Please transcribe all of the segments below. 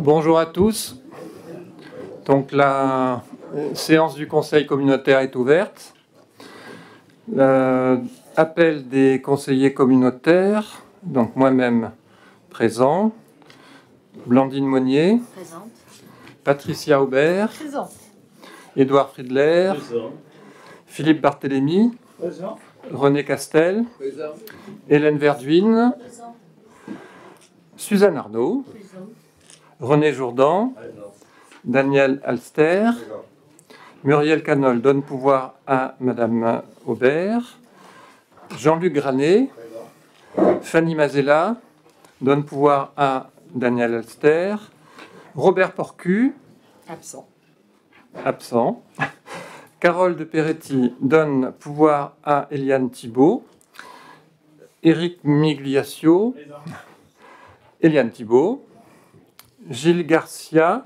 Bonjour à tous. Donc la séance du Conseil communautaire est ouverte. Appel des conseillers communautaires, donc moi-même présent, Blandine Monnier, présente, Patricia Aubert, présente, Édouard Friedler, Présent. Philippe Barthélémy, Présent. René Castel, Présent. Hélène Verduin, présente, Suzanne Arnaud, présente, René Jourdan, Présent. Daniel Alster, Présent. Muriel Canol donne pouvoir à Madame Aubert, Jean-Luc Granet, Présent. Fanny Mazella donne pouvoir à Daniel Alster, Robert Porcu, absent, absent, Carole de Peretti donne pouvoir à Eliane Thibault, Éric Migliaccio, Présent. Eliane Thibault, Gilles Garcia,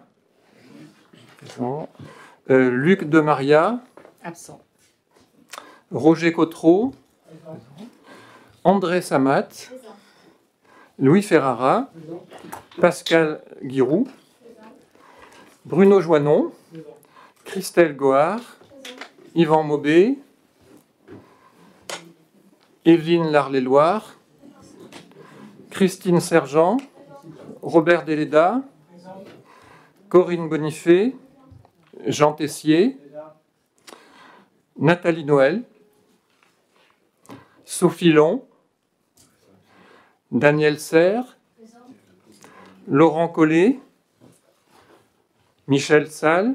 présent, Luc de Maria, absent, Roger Cotreau, André Samat, Louis Ferrara, Pascal Guiroux, Bruno Joannon, Christelle Goard, Yvan Maubé, Evelyne Larlé-Loire, Christine Sergent, Robert Deleda, Corinne Bonifay, Jean Tessier, Nathalie Noël, Sophie Long, Daniel Serre, Laurent Collet, Michel Salle,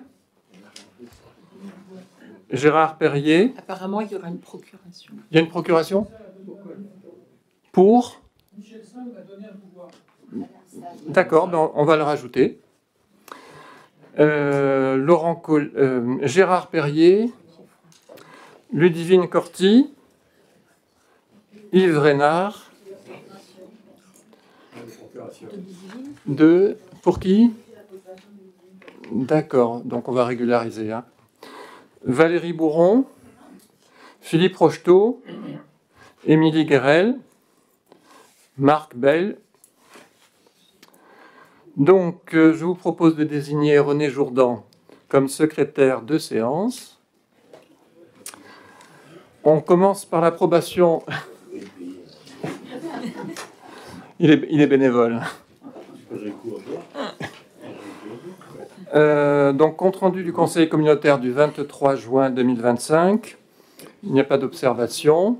Gérard Perrier. apparemment il y aura une procuration. Il y a une procuration pour. D'accord, ben on va le rajouter. Gérard Perrier, Ludivine Corti, Yves Reynard. Pour qui? D'accord, donc on va régulariser. Hein. Valérie Bourron, Philippe Rocheteau, Émilie Guérel, Marc Bell. Donc, je vous propose de désigner René Jourdan comme secrétaire de séance. On commence par l'approbation. Il est bénévole. Donc, compte rendu du Conseil communautaire du 23 juin 2025. Il n'y a pas d'observation.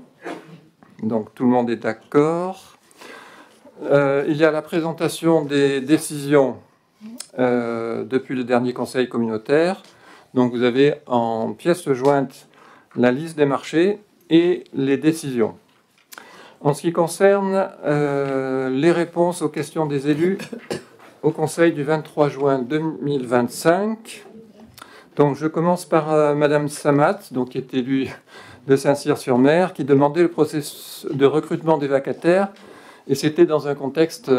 Donc, tout le monde est d'accord. Il y a la présentation des décisions depuis le dernier Conseil communautaire. Donc, vous avez en pièce jointe la liste des marchés et les décisions. En ce qui concerne les réponses aux questions des élus au Conseil du 23 juin 2025. Donc, je commence par Madame Samat, donc, qui est élue de Saint-Cyr-sur-Mer, qui demandait le processus de recrutement des vacataires, et c'était dans un contexte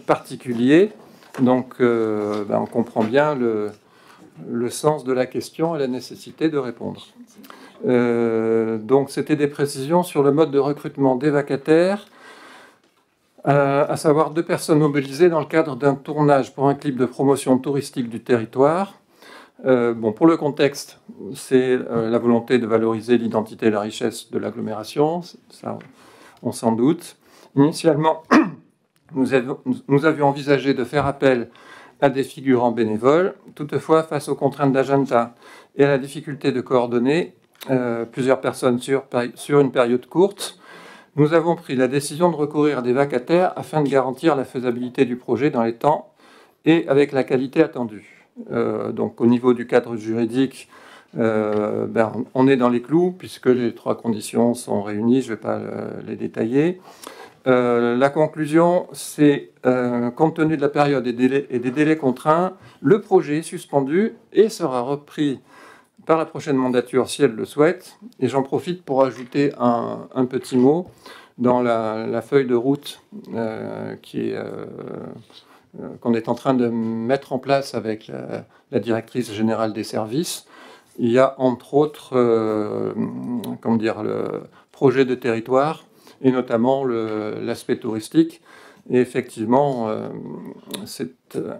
particulier. Donc, on comprend bien le sens de la question et la nécessité de répondre. Donc, c'était des précisions sur le mode de recrutement des vacataires, à savoir 2 personnes mobilisées dans le cadre d'un tournage pour un clip de promotion touristique du territoire. Pour le contexte, c'est la volonté de valoriser l'identité et la richesse de l'agglomération, ça on s'en doute. Initialement, nous avions envisagé de faire appel à des figurants bénévoles. Toutefois, face aux contraintes d'agenda et à la difficulté de coordonner plusieurs personnes sur une période courte, nous avons pris la décision de recourir à des vacataires afin de garantir la faisabilité du projet dans les temps et avec la qualité attendue. Donc, au niveau du cadre juridique, on est dans les clous puisque les 3 conditions sont réunies. Je ne vais pas les détailler. La conclusion, c'est compte tenu de la période et des délais contraints, le projet est suspendu et sera repris par la prochaine mandature si elle le souhaite. Et j'en profite pour ajouter un petit mot dans la feuille de route qu'on est en train de mettre en place avec la directrice générale des services. Il y a entre autres le projet de territoire et notamment l'aspect touristique. Et effectivement, c'est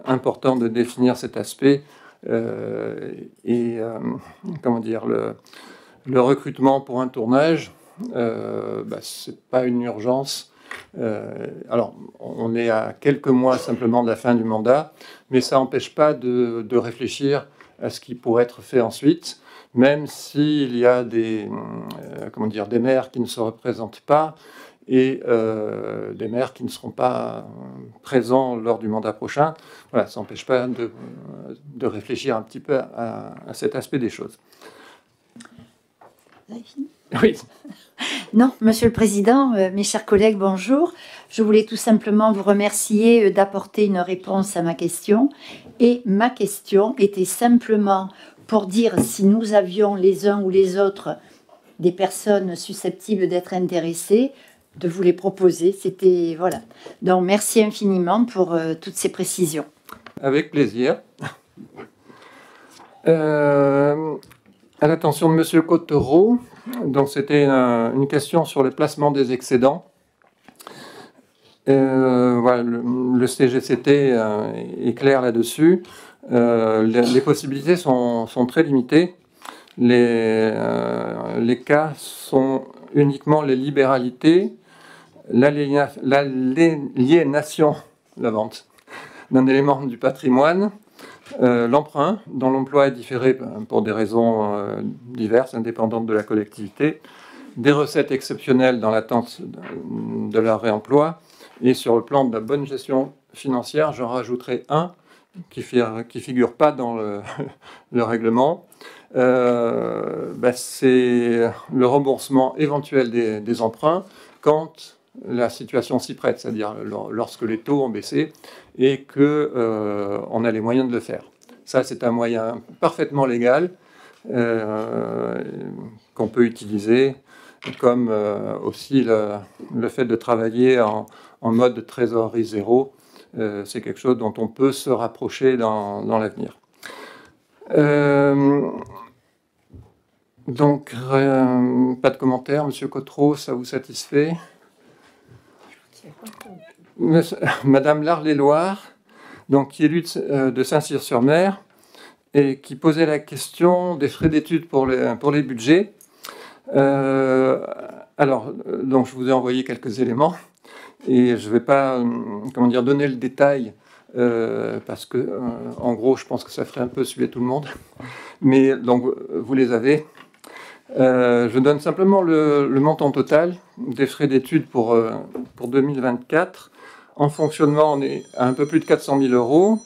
important de définir cet aspect comment dire, le recrutement pour un tournage, c'est pas une urgence. Alors, on est à quelques mois simplement de la fin du mandat, mais ça n'empêche pas de réfléchir à ce qui pourrait être fait ensuite, même s'il y a des maires qui ne se représentent pas et des maires qui ne seront pas présents lors du mandat prochain. Voilà, ça n'empêche pas de réfléchir un petit peu à cet aspect des choses. Vous avez fini ? Oui. Non, Monsieur le Président, mes chers collègues, bonjour. Je voulais tout simplement vous remercier d'apporter une réponse à ma question. Et ma question était simplement pour dire si nous avions les uns ou les autres des personnes susceptibles d'être intéressées, de vous les proposer. C'était, voilà. Donc, merci infiniment pour toutes ces précisions. Avec plaisir. À l'attention de Monsieur Cottereau, donc c'était une question sur le placement des excédents. Voilà, le CGCT est clair là-dessus. Les possibilités sont très limitées. Les cas sont uniquement les libéralités, l'aliénation, la vente d'un élément du patrimoine, l'emprunt, dont l'emploi est différé pour des raisons diverses, indépendantes de la collectivité, des recettes exceptionnelles dans l'attente de leur réemploi, et sur le plan de la bonne gestion financière, j'en rajouterai un qui figure pas dans le règlement. C'est le remboursement éventuel des emprunts quand la situation s'y prête, c'est-à-dire lorsque les taux ont baissé et qu'on a les moyens de le faire. Ça, c'est un moyen parfaitement légal qu'on peut utiliser, comme aussi le fait de travailler en mode trésorerie zéro. C'est quelque chose dont on peut se rapprocher dans l'avenir. Donc, pas de commentaires, Monsieur Cottereau, ça vous satisfait? Madame Larlé-Loire, donc, qui est élue de Saint-Cyr-sur-Mer et qui posait la question des frais d'études pour les budgets. Alors, donc, je vous ai envoyé quelques éléments et je ne vais pas donner le détail parce que, en gros, je pense que ça ferait un peu suer tout le monde. Mais donc, vous les avez. Je donne simplement le montant total des frais d'études pour 2024. En fonctionnement, on est à un peu plus de 400 000 euros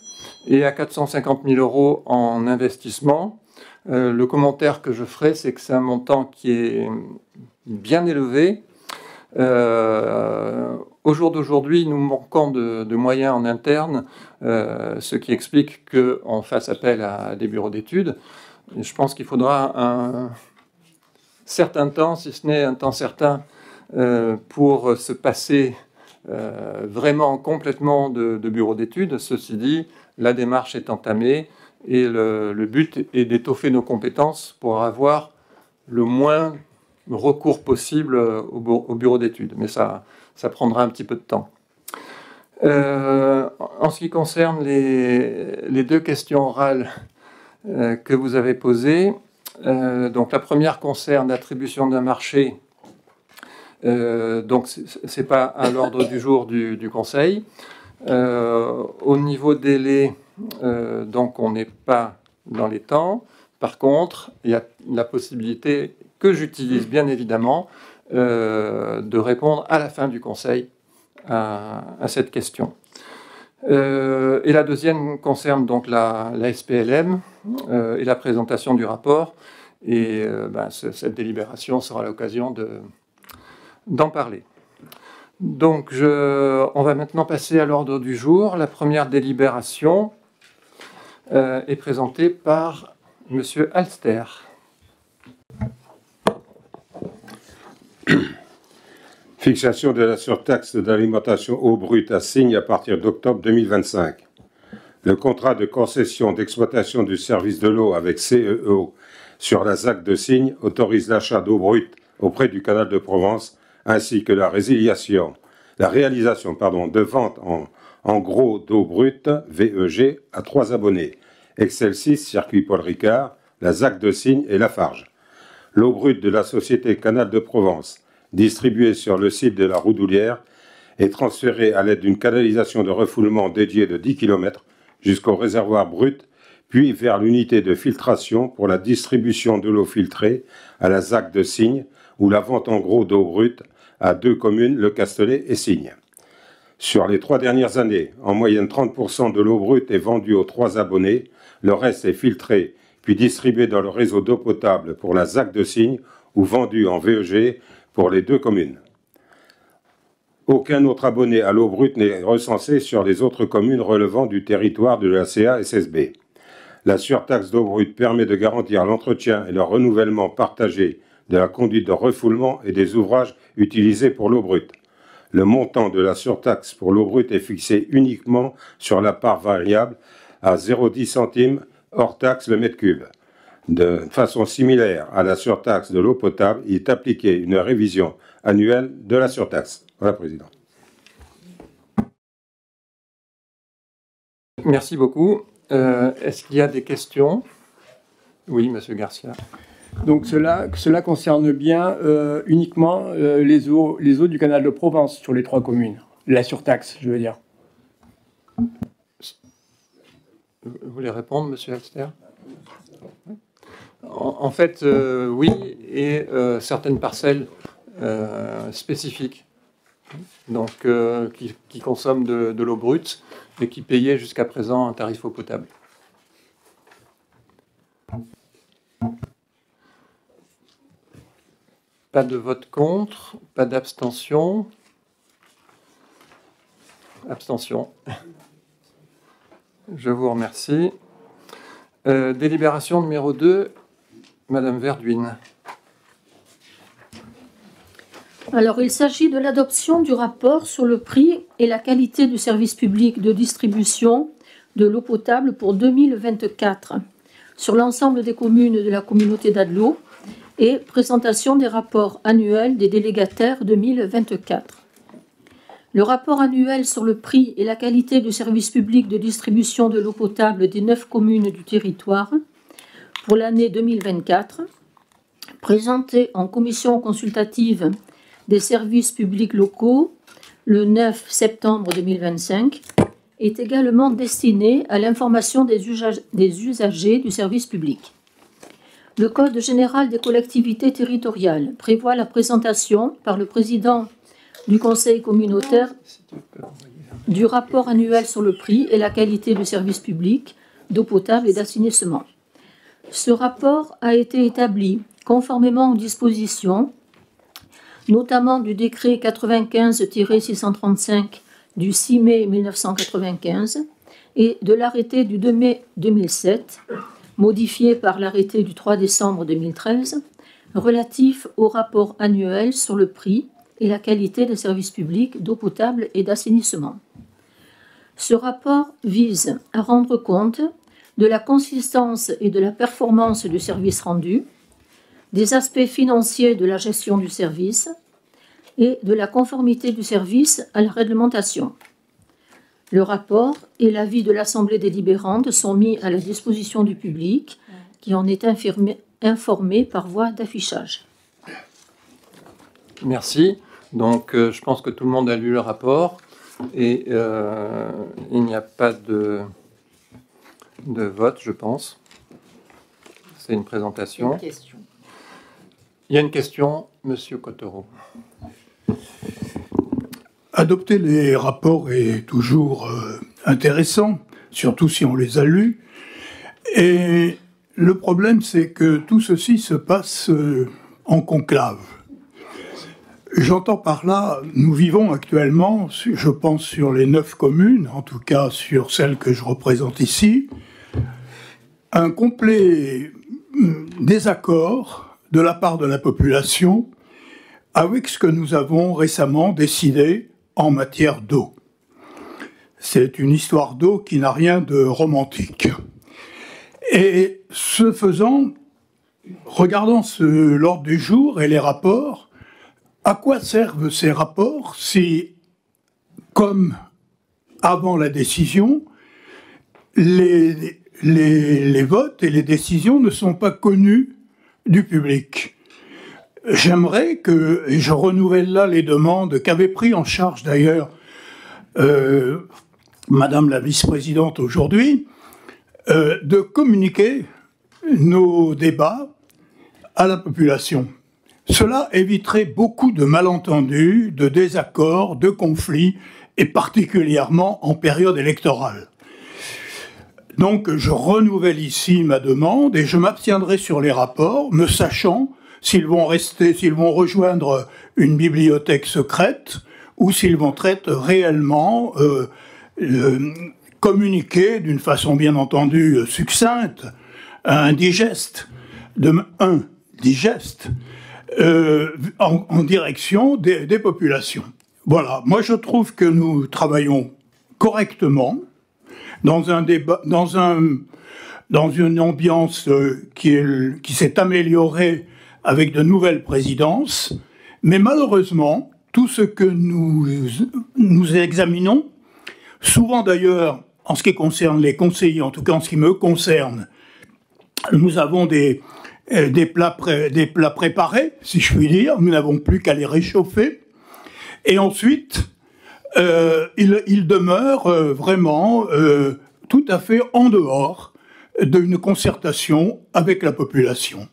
et à 450 000 euros en investissement. Le commentaire que je ferai, c'est que c'est un montant qui est bien élevé. Au jour d'aujourd'hui, nous manquons de moyens en interne, ce qui explique qu'on fasse appel à des bureaux d'études. Je pense qu'il faudra un certain temps, si ce n'est un temps certain, pour se passer vraiment complètement de bureaux d'études. Ceci dit, la démarche est entamée et le but est d'étoffer nos compétences pour avoir le moins recours possible au bureau d'études. Mais ça prendra un petit peu de temps. En ce qui concerne les deux questions orales que vous avez posées, donc la première concerne l'attribution d'un marché. Donc c'est pas à l'ordre du jour du Conseil. Au niveau délai, donc on n'est pas dans les temps. Par contre, il y a la possibilité que j'utilise bien évidemment de répondre à la fin du Conseil à cette question. Et la deuxième concerne donc la SPLM et la présentation du rapport. Et cette délibération sera l'occasion d'en parler. Donc, on va maintenant passer à l'ordre du jour. La première délibération est présentée par Monsieur Alster. Fixation de la surtaxe d'alimentation eau brute à Signes à partir d'octobre 2025. Le contrat de concession d'exploitation du service de l'eau avec CEO sur la ZAC de Signes autorise l'achat d'eau brute auprès du canal de Provence ainsi que la résiliation la réalisation de ventes en gros d'eau brute, VEG, à 3 abonnés. Excel 6, Circuit Paul Ricard, la ZAC de Signes et Lafarge. L'eau brute de la société Canal de Provence, distribuée sur le site de la Roudoulière, est transférée à l'aide d'une canalisation de refoulement dédiée de 10 km jusqu'au réservoir brut, puis vers l'unité de filtration pour la distribution de l'eau filtrée à la ZAC de Signes, ou la vente en gros d'eau brute à 2 communes, Le Castellet et Signes. Sur les 3 dernières années, en moyenne 30% de l'eau brute est vendue aux 3 abonnés, le reste est filtré puis distribué dans le réseau d'eau potable pour la ZAC de Signes ou vendu en VEG pour les 2 communes. Aucun autre abonné à l'eau brute n'est recensé sur les autres communes relevant du territoire de la CA-SSB. La surtaxe d'eau brute permet de garantir l'entretien et le renouvellement partagé de la conduite de refoulement et des ouvrages utilisés pour l'eau brute. Le montant de la surtaxe pour l'eau brute est fixé uniquement sur la part variable à 0,10 centimes hors taxe le mètre cube. De façon similaire à la surtaxe de l'eau potable, il est appliqué une révision annuelle de la surtaxe. Voilà, Président. Merci beaucoup. Est-ce qu'il y a des questions? Oui, Monsieur Garcia. Donc cela concerne bien uniquement les eaux du canal de Provence sur les 3 communes. La surtaxe, je veux dire. Vous voulez répondre, Monsieur Alster? En fait, oui, et certaines parcelles spécifiques, donc qui consomment de l'eau brute et qui payaient jusqu'à présent un tarif eau potable. Pas de vote contre, pas d'abstention. Abstention. Je vous remercie. Délibération numéro 2, Madame Verduin. Alors, il s'agit de l'adoption du rapport sur le prix et la qualité du service public de distribution de l'eau potable pour 2024 sur l'ensemble des communes de la communauté d'Adelot et présentation des rapports annuels des délégataires 2024. Le rapport annuel sur le prix et la qualité du service public de distribution de l'eau potable des 9 communes du territoire pour l'année 2024, présenté en commission consultative des services publics locaux le 9 septembre 2025, est également destiné à l'information des usagers du service public. Le Code général des collectivités territoriales prévoit la présentation par le président du Conseil communautaire du rapport annuel sur le prix et la qualité du service public d'eau potable et d'assainissement. Ce rapport a été établi conformément aux dispositions, notamment du décret 95-635 du 6 mai 1995 et de l'arrêté du 2 mai 2007, modifié par l'arrêté du 3 décembre 2013, relatif au rapport annuel sur le prix et la qualité des services publics d'eau potable et d'assainissement. Ce rapport vise à rendre compte de la consistance et de la performance du service rendu, des aspects financiers de la gestion du service et de la conformité du service à la réglementation. Le rapport et l'avis de l'Assemblée délibérante sont mis à la disposition du public qui en est informé par voie d'affichage. Merci. Donc, je pense que tout le monde a lu le rapport et il n'y a pas de vote, je pense. C'est une présentation. Une question. Il y a une question, Monsieur Cottereau. Adopter les rapports est toujours intéressant, surtout si on les a lus. Et le problème, c'est que tout ceci se passe en conclave. J'entends par là, nous vivons actuellement, je pense sur les 9 communes, en tout cas sur celles que je représente ici, un complet désaccord de la part de la population avec ce que nous avons récemment décidé en matière d'eau. C'est une histoire d'eau qui n'a rien de romantique. Et ce faisant, regardant l'ordre du jour et les rapports, à quoi servent ces rapports si comme avant la décision, les votes et les décisions ne sont pas connus du public. J'aimerais que, et je renouvelle là les demandes qu'avait pris en charge d'ailleurs Madame la vice-présidente aujourd'hui, de communiquer nos débats à la population. Cela éviterait beaucoup de malentendus, de désaccords, de conflits, et particulièrement en période électorale. Donc je renouvelle ici ma demande et je m'abstiendrai sur les rapports, me sachant s'ils vont rejoindre une bibliothèque secrète ou s'ils vont être réellement communiqués d'une façon bien entendu succincte, digeste, en direction des populations. Voilà, moi je trouve que nous travaillons correctement dans un débat, dans une ambiance qui s'est améliorée avec de nouvelles présidences, mais malheureusement, tout ce que nous examinons, souvent d'ailleurs, en ce qui concerne les conseillers, en tout cas en ce qui me concerne, nous avons des plats préparés, si je puis dire, nous n'avons plus qu'à les réchauffer, et ensuite, il demeure vraiment tout à fait en dehors d'une concertation avec la population.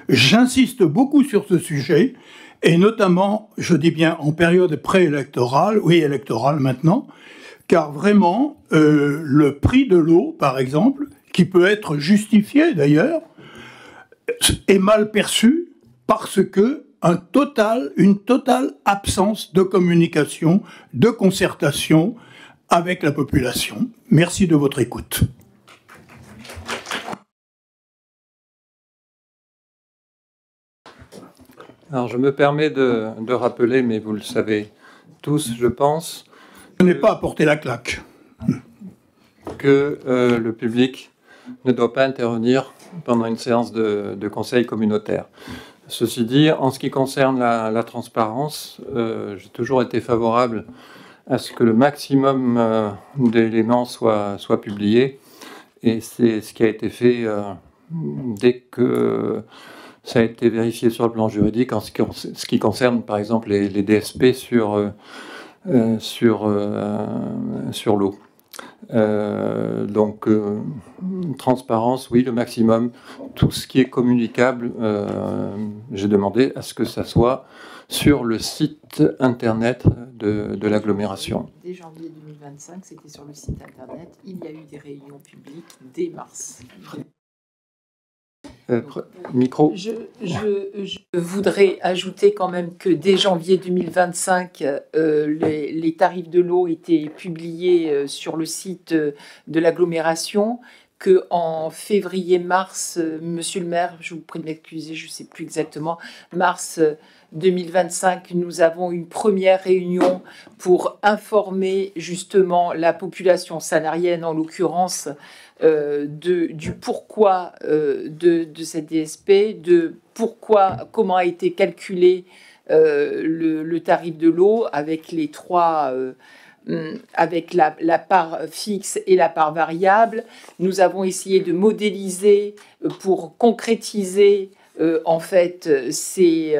J'insiste beaucoup sur ce sujet, et notamment, je dis bien en période préélectorale, oui, électorale maintenant, car vraiment, le prix de l'eau, par exemple, qui peut être justifié d'ailleurs, est mal perçu parce que une totale absence de communication, de concertation avec la population. Merci de votre écoute. Alors je me permets de rappeler, mais vous le savez tous, je pense, Je n'ai pas apporté la claque. Que le public ne doit pas intervenir pendant une séance de conseil communautaire. Ceci dit, en ce qui concerne la transparence, j'ai toujours été favorable à ce que le maximum d'éléments soient publiés. Et c'est ce qui a été fait dès que ça a été vérifié sur le plan juridique en ce qui concerne, par exemple, les DSP sur l'eau. Donc, transparence, oui, le maximum. Tout ce qui est communicable, j'ai demandé à ce que ça soit sur le site internet de l'agglomération. Dès janvier 2025, c'était sur le site internet. Il y a eu des réunions publiques dès mars. Micro. Je voudrais ajouter quand même que dès janvier 2025, les tarifs de l'eau étaient publiés sur le site de l'agglomération, qu'en février-mars, monsieur le maire, je vous prie de m'excuser, je ne sais plus exactement, mars 2025, nous avons une première réunion pour informer justement la population salarienne, en l'occurrence, du pourquoi de cette DSP, comment a été calculé le tarif de l'eau avec les trois, avec la part fixe et la part variable. Nous avons essayé de modéliser pour concrétiser en fait ces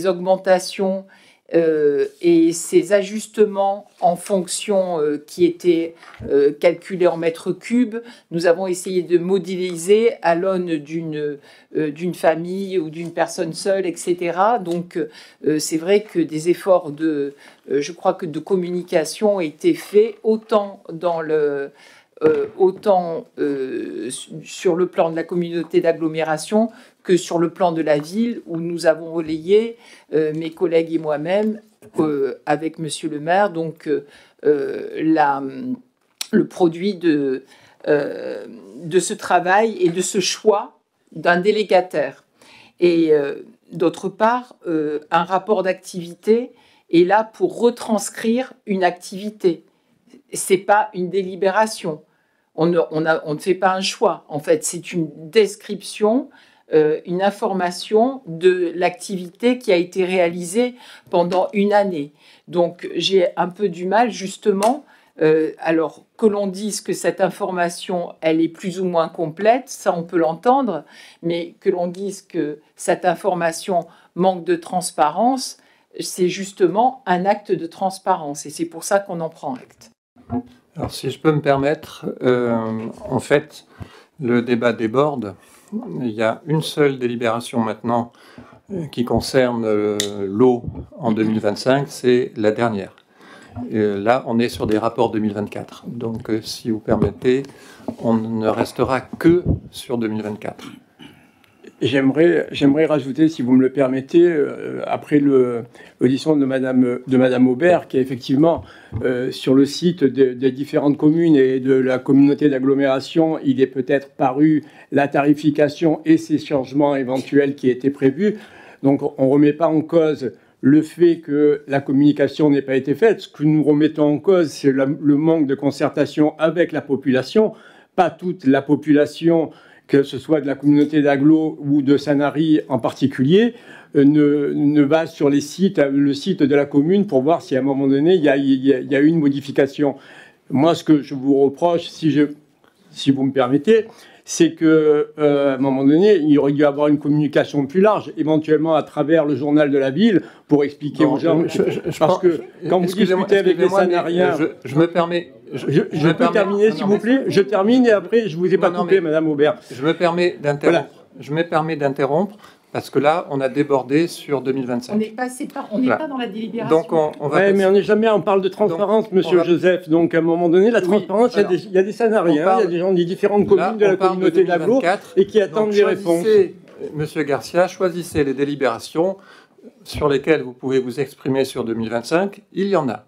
augmentations et ces ajustements en fonction qui étaient calculés en mètres cubes. Nous avons essayé de modéliser à l'aune d'une famille ou d'une personne seule, etc. Donc, c'est vrai que des efforts je crois que de communication ont été faits autant sur le plan de la communauté d'agglomération que sur le plan de la ville, où nous avons relayé, mes collègues et moi-même, avec monsieur le maire, donc le produit de ce travail et de ce choix d'un délégataire. Et d'autre part, un rapport d'activité est là pour retranscrire une activité. C'est pas une délibération. On ne fait pas un choix. En fait, c'est une description une information de l'activité qui a été réalisée pendant une année. Donc j'ai un peu du mal justement, alors que l'on dise que cette information elle est plus ou moins complète, ça on peut l'entendre, mais que l'on dise que cette information manque de transparence, c'est justement un acte de transparence et c'est pour ça qu'on en prend acte. Alors si je peux me permettre, en fait le débat déborde. Il y a une seule délibération maintenant qui concerne l'eau en 2025, c'est la dernière. Là, on est sur des rapports 2024. Donc, si vous permettez, on ne restera que sur 2024. J'aimerais rajouter, si vous me le permettez, après l'audition de Madame Aubert, qui est effectivement sur le site des différentes communes et de la communauté d'agglomération, il est peut-être paru la tarification et ses changements éventuels qui étaient prévus. Donc on ne remet pas en cause le fait que la communication n'ait pas été faite. Ce que nous remettons en cause, c'est le manque de concertation avec la population, pas toute la population, que ce soit de la communauté d'Agglo ou de Sanary en particulier, ne va sur le site de la commune pour voir si à un moment donné il y a eu une modification. Moi, ce que je vous reproche, si vous me permettez, c'est que à un moment donné, il aurait dû y avoir une communication plus large, éventuellement à travers le journal de la ville, pour expliquer aux gens. Parce que quand vous discutez avec les Sanariens, je me permets. Je peux terminer, s'il vous plaît. Je termine et après, je vous ai pas coupé, Madame Aubert. Je me permets d'interrompre. Voilà. Je me permets d'interrompre parce que là, on a débordé sur 2025. On n'est pas dans la délibération. Donc, on va. Mais on parle de transparence, Monsieur Joseph. Donc, à un moment donné, la transparence, il y a des Sanariens, il y a des gens des différentes communes de la communauté d'Agglo et qui attendent des réponses. Monsieur Garcia, choisissez les délibérations sur lesquelles vous pouvez vous exprimer sur 2025. Il y en a.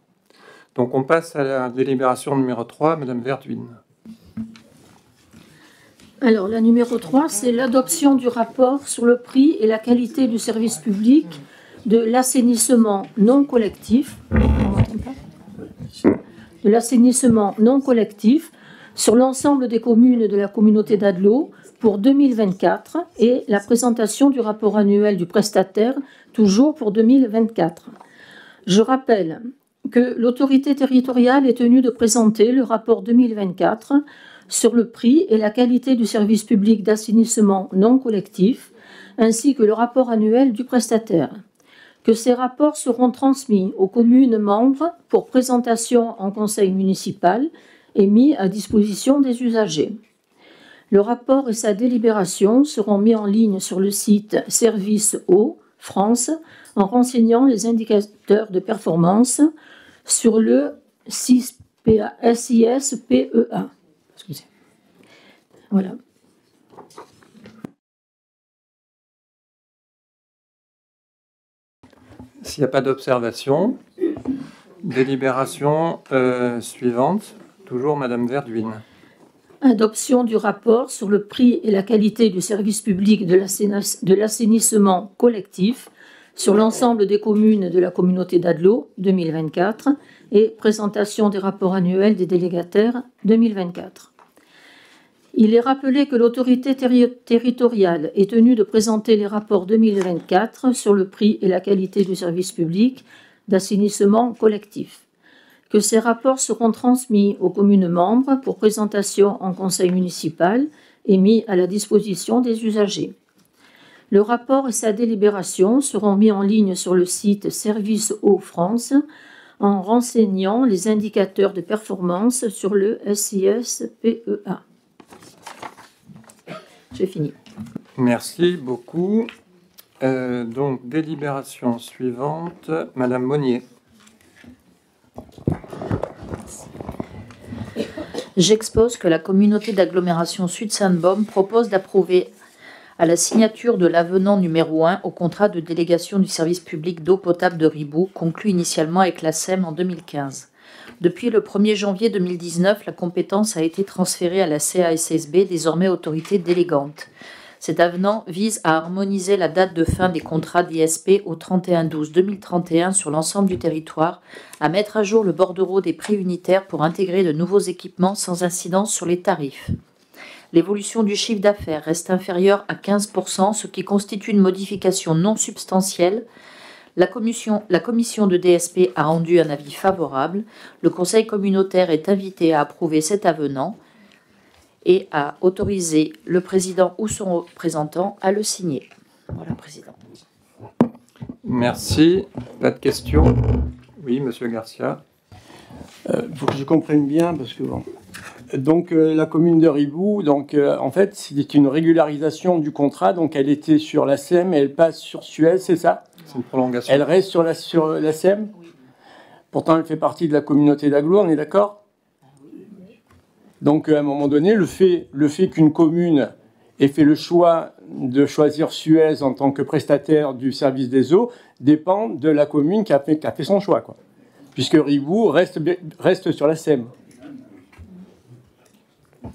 Donc, on passe à la délibération numéro 3, Madame Verduin. Alors, la numéro 3, c'est l'adoption du rapport sur le prix et la qualité du service public de l'assainissement non collectif. De l'assainissement non collectif sur l'ensemble des communes de la communauté d'Agglo pour 2024 et la présentation du rapport annuel du prestataire, toujours pour 2024. Je rappelle que l'autorité territoriale est tenue de présenter le rapport 2024 sur le prix et la qualité du service public d'assainissement non collectif, ainsi que le rapport annuel du prestataire. Que ces rapports seront transmis aux communes membres pour présentation en conseil municipal et mis à disposition des usagers. Le rapport et sa délibération seront mis en ligne sur le site Service Eau France en renseignant les indicateurs de performance sur le SISPEA. Voilà. S'il n'y a pas d'observation, délibération suivante, toujours Madame Verduin. Adoption du rapport sur le prix et la qualité du service public de l'assainissement collectif sur l'ensemble des communes de la communauté d'Agglo 2024 et présentation des rapports annuels des délégataires 2024. Il est rappelé que l'autorité territoriale est tenue de présenter les rapports 2024 sur le prix et la qualité du service public d'assainissement collectif. Que ces rapports seront transmis aux communes membres pour présentation en conseil municipal et mis à la disposition des usagers. Le rapport et sa délibération seront mis en ligne sur le site Service Eau France en renseignant les indicateurs de performance sur le SISPEA. J'ai fini. Merci beaucoup. Donc, délibération suivante, Madame Monnier. J'expose que la communauté d'agglomération Sud-Sainte-Baume propose d'approuver à la signature de l'avenant numéro 1 au contrat de délégation du service public d'eau potable de Ribou, conclu initialement avec la SEM en 2015. Depuis le 1er janvier 2019, la compétence a été transférée à la CASSB, désormais autorité délégante. Cet avenant vise à harmoniser la date de fin des contrats d'ISP au 31/12/2031 sur l'ensemble du territoire, à mettre à jour le bordereau des prix unitaires pour intégrer de nouveaux équipements sans incidence sur les tarifs. L'évolution du chiffre d'affaires reste inférieure à 15%, ce qui constitue une modification non substantielle. La commission de DSP a rendu un avis favorable. Le conseil communautaire est invité à approuver cet avenant et à autoriser le président ou son représentant à le signer. Voilà, président. Merci. Pas de questions? Oui, monsieur Garcia. Il faut que je comprenne bien, parce que bon. Donc, la commune de Ribou, donc, en fait, c'est une régularisation du contrat. Donc, elle était sur la SEM et elle passe sur Suez, c'est ça? C'est une prolongation. Elle reste sur la SEM? Oui. Pourtant, elle fait partie de la communauté d'agglo, on est d'accord? Donc, à un moment donné, le fait qu'une commune ait fait le choix de choisir Suez en tant que prestataire du service des eaux dépend de la commune qui a fait son choix, quoi. Puisque Ribou reste sur la SEM.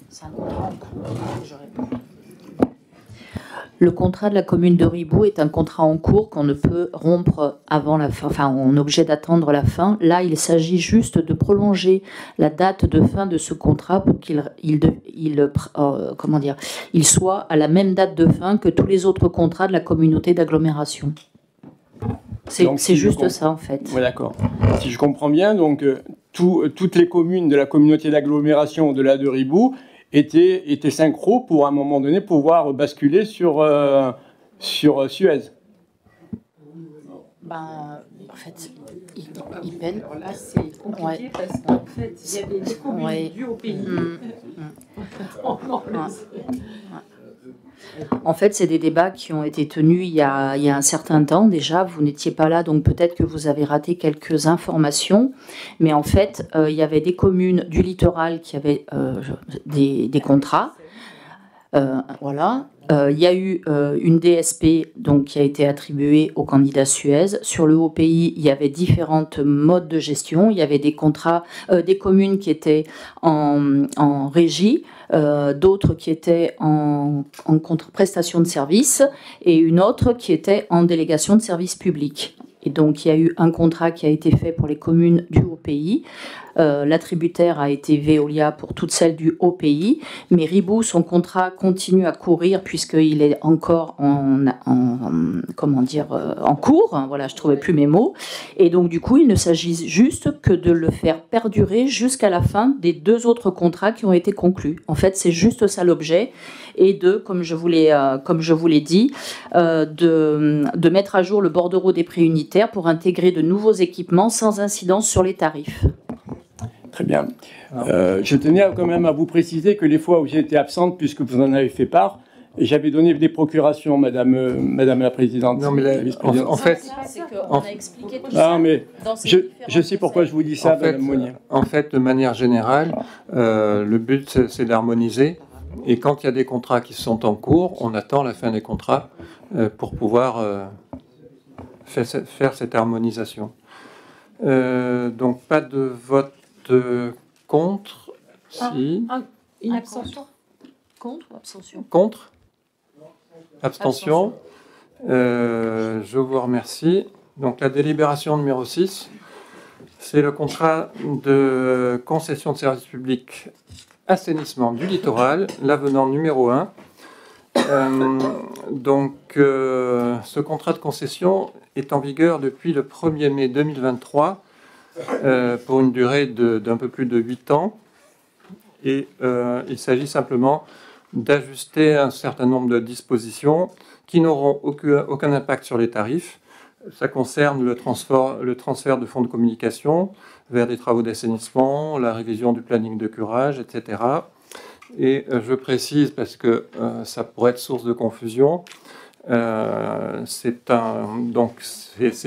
C'est un contrat en cours, je réponds. Le contrat de la commune de Ribou est un contrat en cours qu'on ne peut rompre avant la fin. Enfin, on est obligé d'attendre la fin. Là, il s'agit juste de prolonger la date de fin de ce contrat pour qu'il soit à la même date de fin que tous les autres contrats de la communauté d'agglomération. C'est juste ça, en fait. Oui, d'accord. Si je comprends bien, donc toutes les communes de la communauté d'agglomération au-delà de Ribou étaient synchro pour, à un moment donné, pouvoir basculer sur Suez. En fait, ils peinent. Alors là, c'est compliqué parce qu'en fait, il y avait des communes dues au pays. En fait, c'est des débats qui ont été tenus il y a un certain temps déjà. Vous n'étiez pas là, donc peut-être que vous avez raté quelques informations. Mais en fait, il y avait des communes du littoral qui avaient des contrats. Voilà. Il y a eu une DSP donc, qui a été attribuée au candidat Suez. Sur le Haut-Pays, il y avait différents modes de gestion. Il y avait des contrats, des communes qui étaient en régie, d'autres qui étaient en prestation de services et une autre qui était en délégation de service public. Et donc, il y a eu un contrat qui a été fait pour les communes du Haut-Pays. L'attributaire a été Veolia pour toutes celles du Haut-Pays. Mais Ribou, son contrat continue à courir puisqu'il est encore en cours. Voilà, je ne trouvais plus mes mots. Et donc, du coup, il ne s'agit juste que de le faire perdurer jusqu'à la fin des deux autres contrats qui ont été conclus. En fait, c'est juste ça l'objet. Et comme je vous l'ai dit, de mettre à jour le bordereau des prix unitaires pour intégrer de nouveaux équipements sans incidence sur les tarifs. Très bien. Je tenais quand même à vous préciser que les fois où j'ai été absente, puisque vous en avez fait part, j'avais donné des procurations, Madame la Présidente. Non, mais en fait... On a expliqué tout ça. Mais je sais pourquoi je vous dis ça, Madame Monnier. En fait, de manière générale, le but, c'est d'harmoniser. Et quand il y a des contrats qui sont en cours, on attend la fin des contrats pour pouvoir faire cette harmonisation. Donc, pas de vote contre. Si. Une abstention. Contre ou abstention? Contre. Abstention. Je vous remercie. Donc, la délibération numéro 6, c'est le contrat de concession de service public assainissement du littoral, l'avenant numéro 1. Ce contrat de concession est en vigueur depuis le 1er mai 2023 pour une durée d'un peu plus de 8 ans. Et il s'agit simplement d'ajuster un certain nombre de dispositions qui n'auront aucun impact sur les tarifs. Ça concerne le transfert de fonds de communication vers des travaux d'assainissement, la révision du planning de curage, etc. Et je précise, parce que ça pourrait être source de confusion, c'est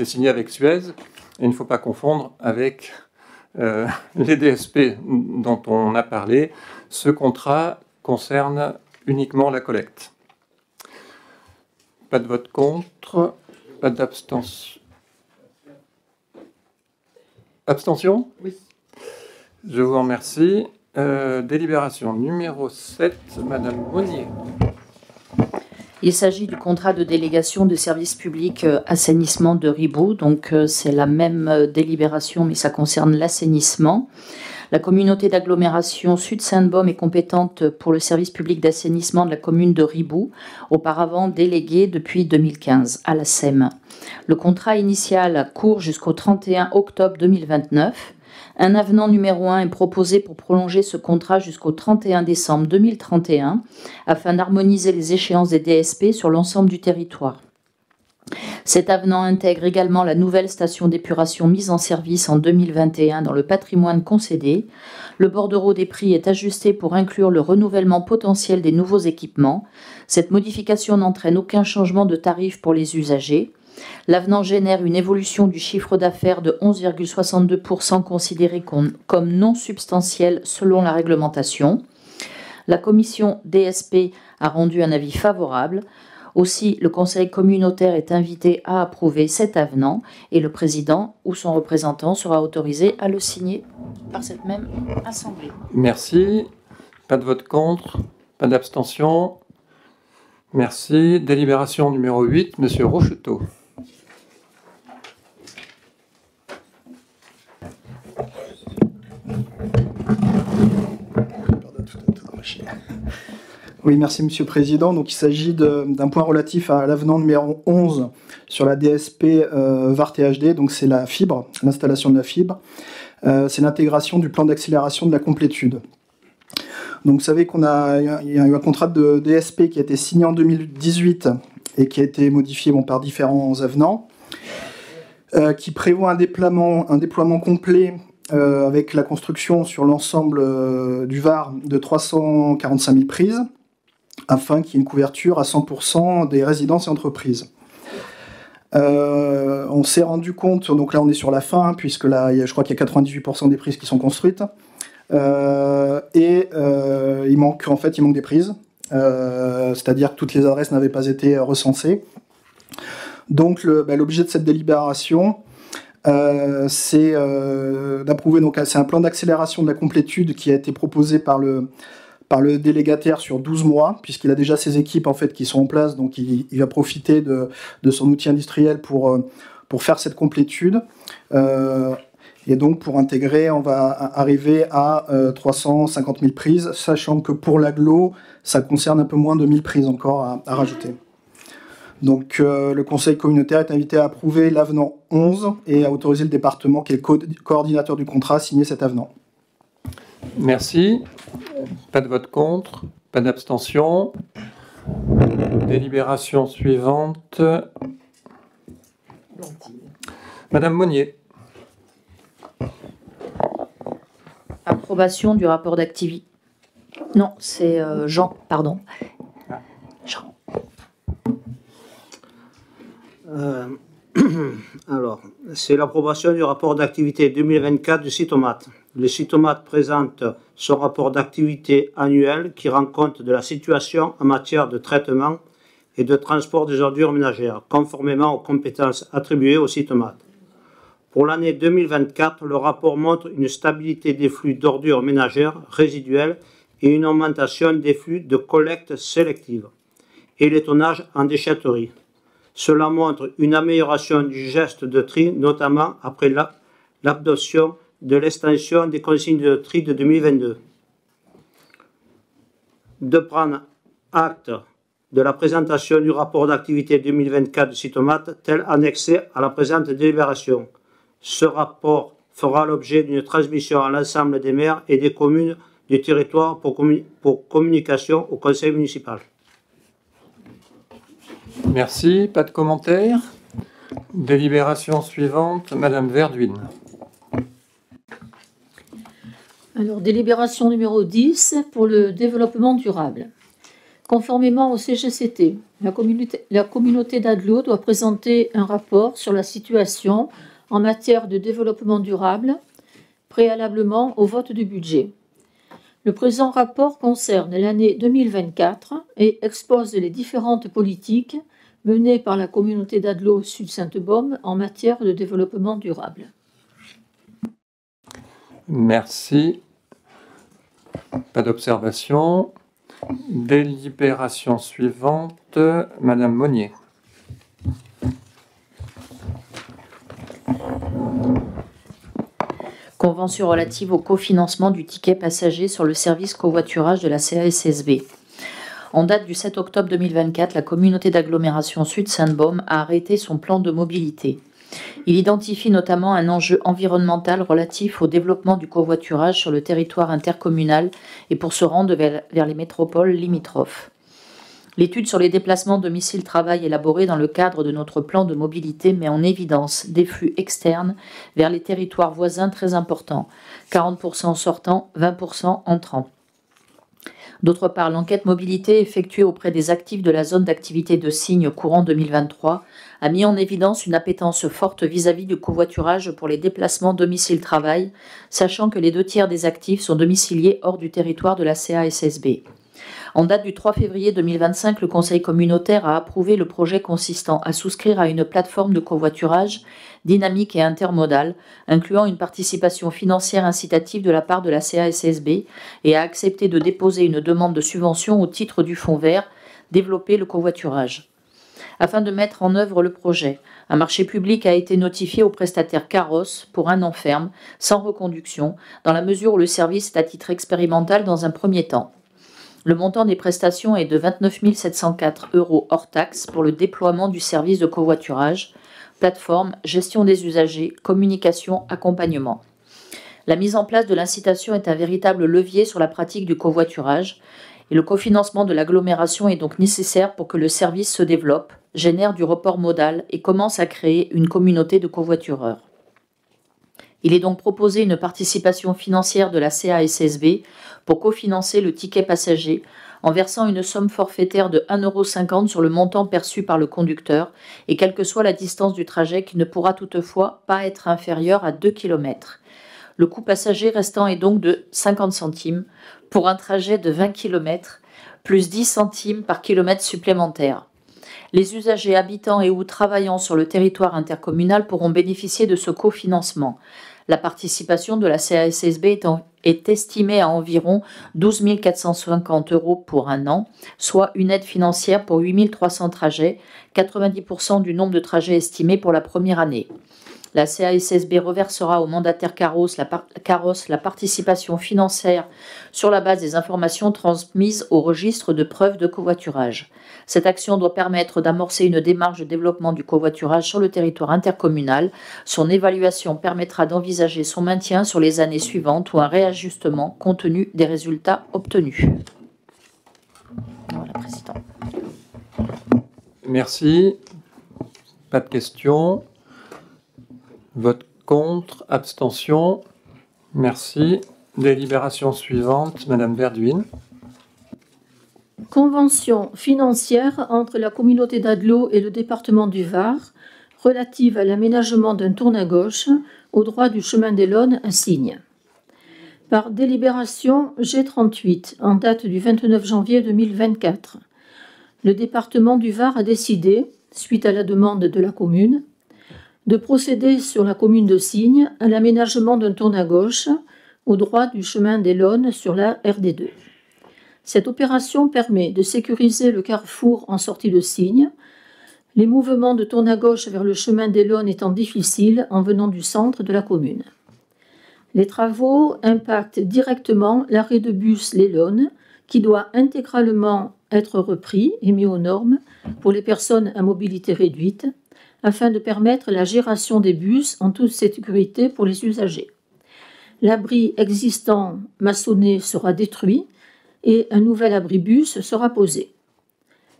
signé avec Suez, et il ne faut pas confondre avec les DSP dont on a parlé. Ce contrat concerne uniquement la collecte. Pas de vote contre, pas d'abstention. Abstention? Oui. Je vous remercie. Délibération numéro 7, Madame Monnier. Il s'agit du contrat de délégation de service public assainissement de Ribou. Donc, c'est la même délibération, mais ça concerne l'assainissement. La communauté d'agglomération Sud-Sainte-Baume est compétente pour le service public d'assainissement de la commune de Riboud, auparavant déléguée depuis 2015 à la SEM. Le contrat initial court jusqu'au 31 octobre 2029. Un avenant numéro 1 est proposé pour prolonger ce contrat jusqu'au 31 décembre 2031 afin d'harmoniser les échéances des DSP sur l'ensemble du territoire. Cet avenant intègre également la nouvelle station d'épuration mise en service en 2021 dans le patrimoine concédé. Le bordereau des prix est ajusté pour inclure le renouvellement potentiel des nouveaux équipements. Cette modification n'entraîne aucun changement de tarif pour les usagers. L'avenant génère une évolution du chiffre d'affaires de 11,62% considéré comme non substantiel selon la réglementation. La commission DSP a rendu un avis favorable. Aussi, le conseil communautaire est invité à approuver cet avenant et le président ou son représentant sera autorisé à le signer par cette même assemblée. Merci. Pas de vote contre, pas d'abstention. Merci. Délibération numéro 8, Monsieur Rocheteau. Oui, merci Monsieur le Président. Donc, il s'agit d'un point relatif à l'avenant numéro 11 sur la DSP VAR THD. Donc, c'est la fibre, l'installation de la fibre. C'est l'intégration du plan d'accélération de la complétude. Donc, vous savez qu'il y a eu un contrat de DSP qui a été signé en 2018 et qui a été modifié par différents avenants, qui prévoit un déploiement complet avec la construction sur l'ensemble du VAR de 345 000 prises, afin qu'il y ait une couverture à 100% des résidences et entreprises. On s'est rendu compte, donc là on est sur la fin, puisque là je crois qu'il y a 98% des prises qui sont construites, il manque des prises, c'est-à-dire que toutes les adresses n'avaient pas été recensées. Donc l'objet de cette délibération, c'est d'approuver, c'est un plan d'accélération de la complétude qui a été proposé par le délégataire sur 12 mois, puisqu'il a déjà ses équipes qui sont en place, donc il va profiter de son outil industriel pour faire cette complétude. Et donc pour intégrer, on va arriver à 350 000 prises, sachant que pour l'agglo, ça concerne un peu moins de 1000 prises encore à rajouter. Donc le conseil communautaire est invité à approuver l'avenant 11 et à autoriser le département, qui est le coordinateur du contrat, à signer cet avenant. Merci. Pas de vote contre, pas d'abstention. Délibération suivante. Madame Monnier. Approbation du rapport d'activité. Non, c'est Jean, pardon. Jean. Alors, c'est l'approbation du rapport d'activité 2024 du Cytomat. Le Cytomat présente son rapport d'activité annuel qui rend compte de la situation en matière de traitement et de transport des ordures ménagères, conformément aux compétences attribuées au Cytomat. Pour l'année 2024, le rapport montre une stabilité des flux d'ordures ménagères résiduelles et une augmentation des flux de collecte sélective et les tonnages en déchetterie. Cela montre une amélioration du geste de tri, notamment après l'adoption de l'extension des consignes de tri de 2022. De prendre acte de la présentation du rapport d'activité 2024 du Cytomat, tel annexé à la présente délibération. Ce rapport fera l'objet d'une transmission à l'ensemble des maires et des communes du territoire pour communication au conseil municipal. Merci. Pas de commentaires. Délibération suivante, Madame Verduin. Alors, délibération numéro 10 pour le développement durable. Conformément au CGCT, la communauté d'Agglo doit présenter un rapport sur la situation en matière de développement durable préalablement au vote du budget. Le présent rapport concerne l'année 2024 et expose les différentes politiques menées par la communauté d'Agglo Sud-Sainte-Baume en matière de développement durable. Merci. Pas d'observation. Délibération suivante, Madame Monnier. convention relative au cofinancement du ticket passager sur le service covoiturage de la CASSB. En date du 7 octobre 2024, la communauté d'agglomération Sud-Sainte-Baume a arrêté son plan de mobilité. Il identifie notamment un enjeu environnemental relatif au développement du covoiturage sur le territoire intercommunal et pour se rendre vers les métropoles limitrophes. L'étude sur les déplacements domicile-travail élaborée dans le cadre de notre plan de mobilité met en évidence des flux externes vers les territoires voisins très importants, 40% sortants, 20% entrants. D'autre part, l'enquête mobilité effectuée auprès des actifs de la zone d'activité de Signes courant 2023 a mis en évidence une appétence forte vis-à-vis du covoiturage pour les déplacements domicile-travail, sachant que les 2/3 des actifs sont domiciliés hors du territoire de la CASSB. En date du 3 février 2025, le Conseil communautaire a approuvé le projet consistant à souscrire à une plateforme de covoiturage dynamique et intermodale, incluant une participation financière incitative de la part de la CASSB, et a accepté de déposer une demande de subvention au titre du Fonds vert « Développer le covoiturage ». Afin de mettre en œuvre le projet, un marché public a été notifié au prestataire Carros pour 1 an ferme, sans reconduction, dans la mesure où le service est à titre expérimental dans un premier temps. Le montant des prestations est de 29 704 € hors taxe pour le déploiement du service de covoiturage, plateforme, gestion des usagers, communication, accompagnement. La mise en place de l'incitation est un véritable levier sur la pratique du covoiturage et le cofinancement de l'agglomération est donc nécessaire pour que le service se développe, génère du report modal et commence à créer une communauté de covoitureurs. Il est donc proposé une participation financière de la CASSB pour cofinancer le ticket passager en versant une somme forfaitaire de 1,50 € sur le montant perçu par le conducteur et quelle que soit la distance du trajet qui ne pourra toutefois pas être inférieure à 2 km. Le coût passager restant est donc de 50 centimes pour un trajet de 20 km plus 10 centimes par kilomètre supplémentaire. Les usagers habitant et ou travaillant sur le territoire intercommunal pourront bénéficier de ce cofinancement. La participation de la CASSB est estimée à environ 12 450 € pour 1 an, soit une aide financière pour 8 300 trajets, 90% du nombre de trajets estimés pour la première année. La CASSB reversera au mandataire Carros la participation financière sur la base des informations transmises au registre de preuves de covoiturage. Cette action doit permettre d'amorcer une démarche de développement du covoiturage sur le territoire intercommunal. Son évaluation permettra d'envisager son maintien sur les années suivantes ou un réajustement compte tenu des résultats obtenus. Voilà, Président. Merci. Pas de questions. Vote contre, abstention. Merci. Délibération suivante, Madame Verduin. Convention financière entre la communauté d'Adelot et le département du Var relative à l'aménagement d'un tourne à gauche au droit du chemin des Launes à Signes. Par délibération G38 en date du 29 janvier 2024, le département du Var a décidé, suite à la demande de la commune, de procéder sur la commune de Signes à l'aménagement d'un tourne à gauche au droit du chemin des Launes sur la RD2. Cette opération permet de sécuriser le carrefour en sortie de Signes, les mouvements de tourne à gauche vers le chemin des Launes étant difficiles en venant du centre de la commune. Les travaux impactent directement l'arrêt de bus Les Launes, qui doit intégralement être repris et mis aux normes pour les personnes à mobilité réduite, afin de permettre la gération des bus en toute sécurité pour les usagers. L'abri existant maçonné sera détruit et un nouvel abri-bus sera posé.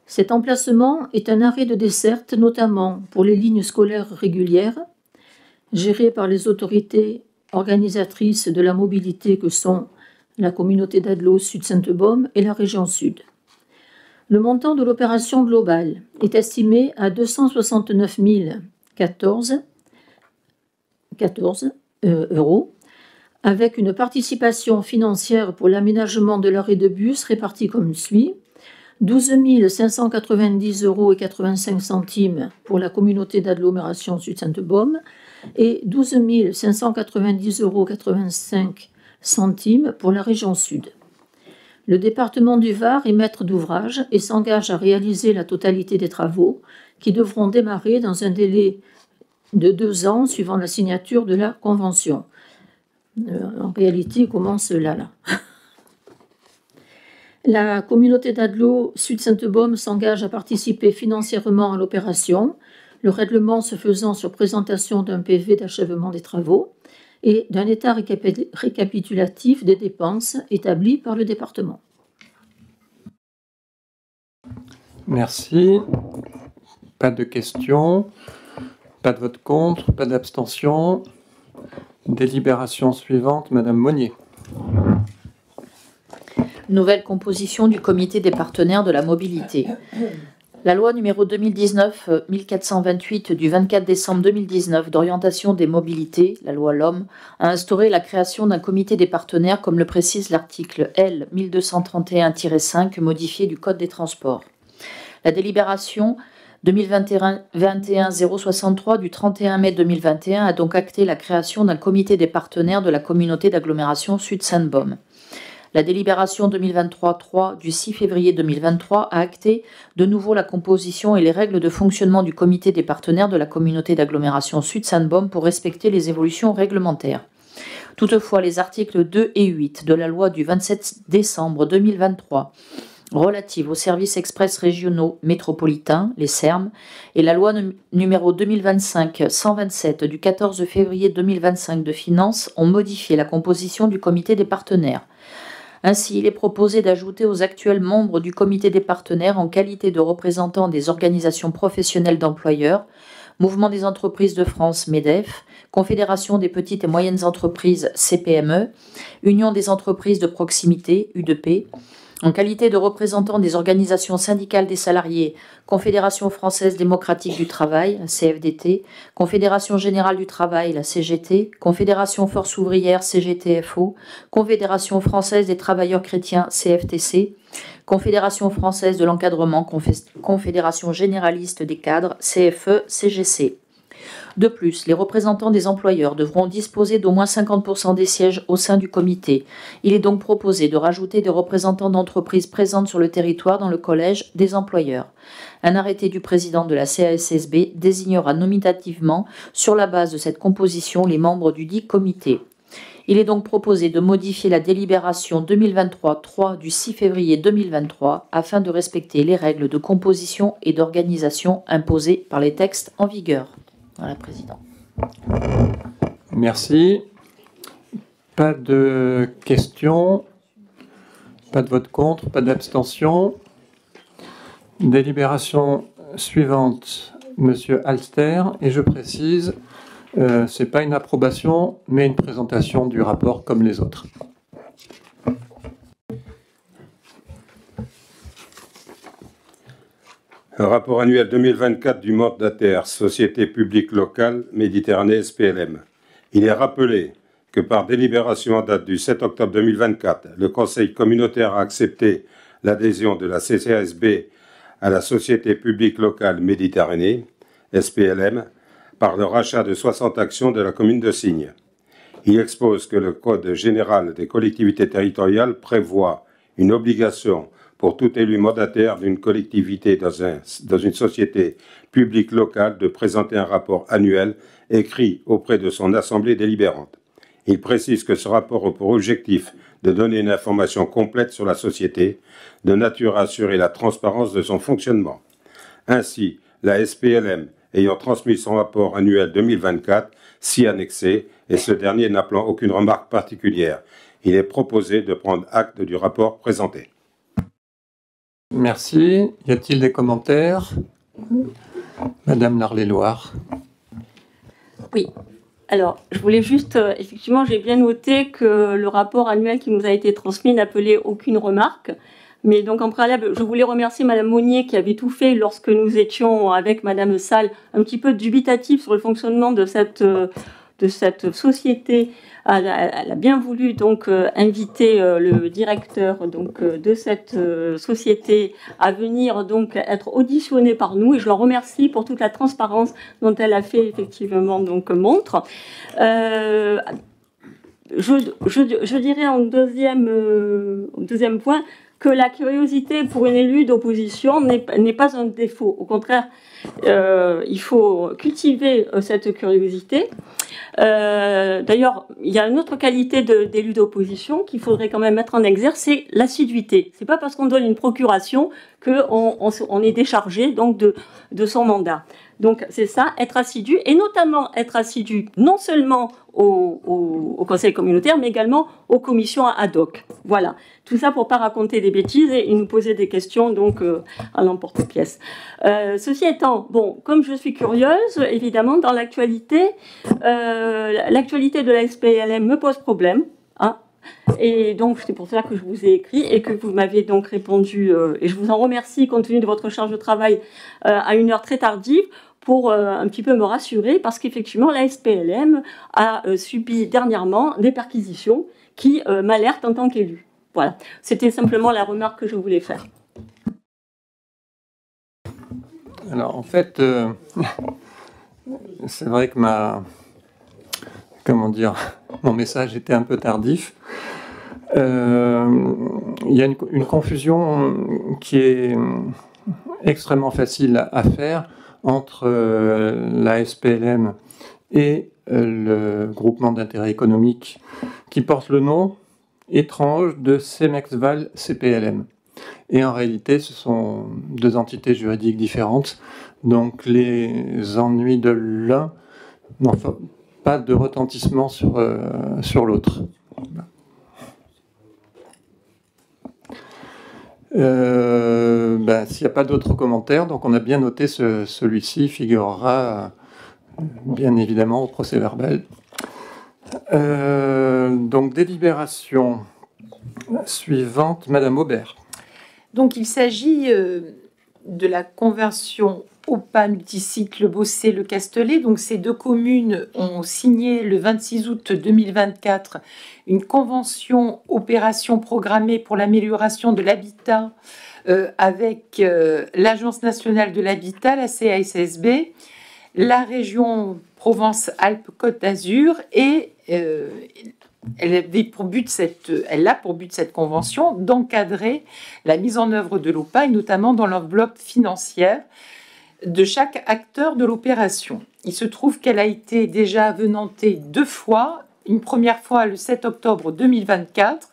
Cet emplacement est un arrêt de desserte notamment pour les lignes scolaires régulières, gérées par les autorités organisatrices de la mobilité que sont la communauté d'Adelot Sud-Sainte-Baume et la région Sud. Le montant de l'opération globale est estimé à 269 014 €, avec une participation financière pour l'aménagement de l'arrêt de bus répartie comme suit: 12 590,85 € pour la communauté d'agglomération Sud-Sainte-Baume et 12 590,85 € pour la région Sud. Le département du Var est maître d'ouvrage et s'engage à réaliser la totalité des travaux qui devront démarrer dans un délai de 2 ans suivant la signature de la convention. En réalité, il commence là. La communauté d'Agglo Sud-Sainte-Baume s'engage à participer financièrement à l'opération, le règlement se faisant sur présentation d'un PV d'achèvement des travaux et d'un état récapitulatif des dépenses établi par le département. Merci. Pas de questions, pas de vote contre, pas d'abstention. Délibération suivante, Madame Monnier. Nouvelle composition du comité des partenaires de la mobilité. La loi numéro 2019-1428 du 24 décembre 2019 d'orientation des mobilités, la loi LOM, a instauré la création d'un comité des partenaires comme le précise l'article L 1231-5 modifié du Code des transports. La délibération 2021-063 du 31 mai 2021 a donc acté la création d'un comité des partenaires de la communauté d'agglomération Sud-Sainte-Baume. La délibération 2023-3 du 6 février 2023 a acté de nouveau la composition et les règles de fonctionnement du comité des partenaires de la communauté d'agglomération Sud-Sainte-Baume pour respecter les évolutions réglementaires. Toutefois, les articles 2 et 8 de la loi du 27 décembre 2023 relative aux services express régionaux métropolitains, les SERM, et la loi numéro 2025-127 du 14 février 2025 de finances ont modifié la composition du comité des partenaires. Ainsi, il est proposé d'ajouter aux actuels membres du comité des partenaires en qualité de représentants des organisations professionnelles d'employeurs, Mouvement des entreprises de France, MEDEF, Confédération des petites et moyennes entreprises, CPME, Union des entreprises de proximité, UDP, en qualité de représentants des organisations syndicales des salariés, Confédération française démocratique du travail, la CFDT, Confédération générale du travail, la CGT, Confédération force ouvrière, CGTFO, Confédération française des travailleurs chrétiens, CFTC, Confédération française de l'encadrement, Confédération généraliste des cadres, CFE, CGC. De plus, les représentants des employeurs devront disposer d'au moins 50% des sièges au sein du comité. Il est donc proposé de rajouter des représentants d'entreprises présentes sur le territoire dans le collège des employeurs. Un arrêté du président de la CASSB désignera nominativement, sur la base de cette composition, les membres du dit comité. Il est donc proposé de modifier la délibération 2023-3 du 6 février 2023 afin de respecter les règles de composition et d'organisation imposées par les textes en vigueur. Voilà, Président. Merci. Pas de questions, pas de vote contre, pas d'abstention. Délibération suivante, Monsieur Alster, et je précise, ce n'est pas une approbation, mais une présentation du rapport comme les autres. Un rapport annuel 2024 du mandataire Société publique locale Méditerranée SPLM. Il est rappelé que par délibération en date du 7 octobre 2024, le Conseil communautaire a accepté l'adhésion de la CCASB à la Société publique locale Méditerranée SPLM par le rachat de 60 actions de la commune de Signes. Il expose que le Code général des collectivités territoriales prévoit une obligation pour tout élu mandataire d'une collectivité dans une société publique locale de présenter un rapport annuel écrit auprès de son assemblée délibérante. Il précise que ce rapport a pour objectif de donner une information complète sur la société, de nature à assurer la transparence de son fonctionnement. Ainsi, la SPLM ayant transmis son rapport annuel 2024, s'y annexé, et ce dernier n'appelant aucune remarque particulière. Il est proposé de prendre acte du rapport présenté. Merci. Y a-t-il des commentaires? Madame Larlé-Loire. Oui. Alors, je voulais juste, effectivement, j'ai bien noté que le rapport annuel qui nous a été transmis n'appelait aucune remarque. Mais donc, en préalable, je voulais remercier Madame Monnier qui avait tout fait lorsque nous étions avec Madame Salle un petit peu dubitatifs sur le fonctionnement de cette société. Elle a bien voulu donc inviter le directeur donc de cette société à venir donc être auditionné par nous, et je la remercie pour toute la transparence dont elle a fait effectivement donc montre. Je dirais en deuxième point que la curiosité pour une élue d'opposition n'est pas un défaut. Au contraire, il faut cultiver cette curiosité. D'ailleurs, il y a une autre qualité d'élu d'opposition qu'il faudrait quand même mettre en exergue, c'est l'assiduité. C'est pas parce qu'on donne une procuration qu'on est déchargé donc de son mandat. Donc c'est ça, être assidu, et notamment être assidu non seulement au conseil communautaire, mais également aux commissions ad hoc. Voilà, tout ça pour pas raconter des bêtises et nous poser des questions donc à l'emporte-pièce. Ceci étant, bon, comme je suis curieuse, évidemment, dans l'actualité, l'actualité de la SPLM me pose problème, hein. Et donc, c'est pour ça que je vous ai écrit et que vous m'avez donc répondu, et je vous en remercie compte tenu de votre charge de travail à une heure très tardive, pour un petit peu me rassurer, parce qu'effectivement, la SPLM a subi dernièrement des perquisitions qui m'alertent en tant qu'élu. Voilà, c'était simplement la remarque que je voulais faire. Alors, en fait, c'est vrai que mon message était un peu tardif. Il y a une confusion qui est extrêmement facile à faire entre la SPLM et le groupement d'intérêt économique qui porte le nom étrange de Cemexval CPLM. Et en réalité, ce sont deux entités juridiques différentes. Donc les ennuis de l'un n'ont pas de retentissement sur l'autre. S'il n'y a pas d'autres commentaires, donc on a bien noté celui-ci figurera bien évidemment au procès-verbal. Donc délibération suivante, Madame Aubert. Donc il s'agit de la convention OPA multisite Le Bossé, Le Castellet. Donc ces deux communes ont signé le 26 août 2024 une convention opération programmée pour l'amélioration de l'habitat avec l'Agence nationale de l'habitat, la CASSB, la région Provence-Alpes-Côte d'Azur et elle a pour but cette convention d'encadrer la mise en œuvre de l'OPA et notamment dans l'enveloppe financière de chaque acteur de l'opération. Il se trouve qu'elle a été déjà avenantée 2 fois, une première fois le 7 octobre 2024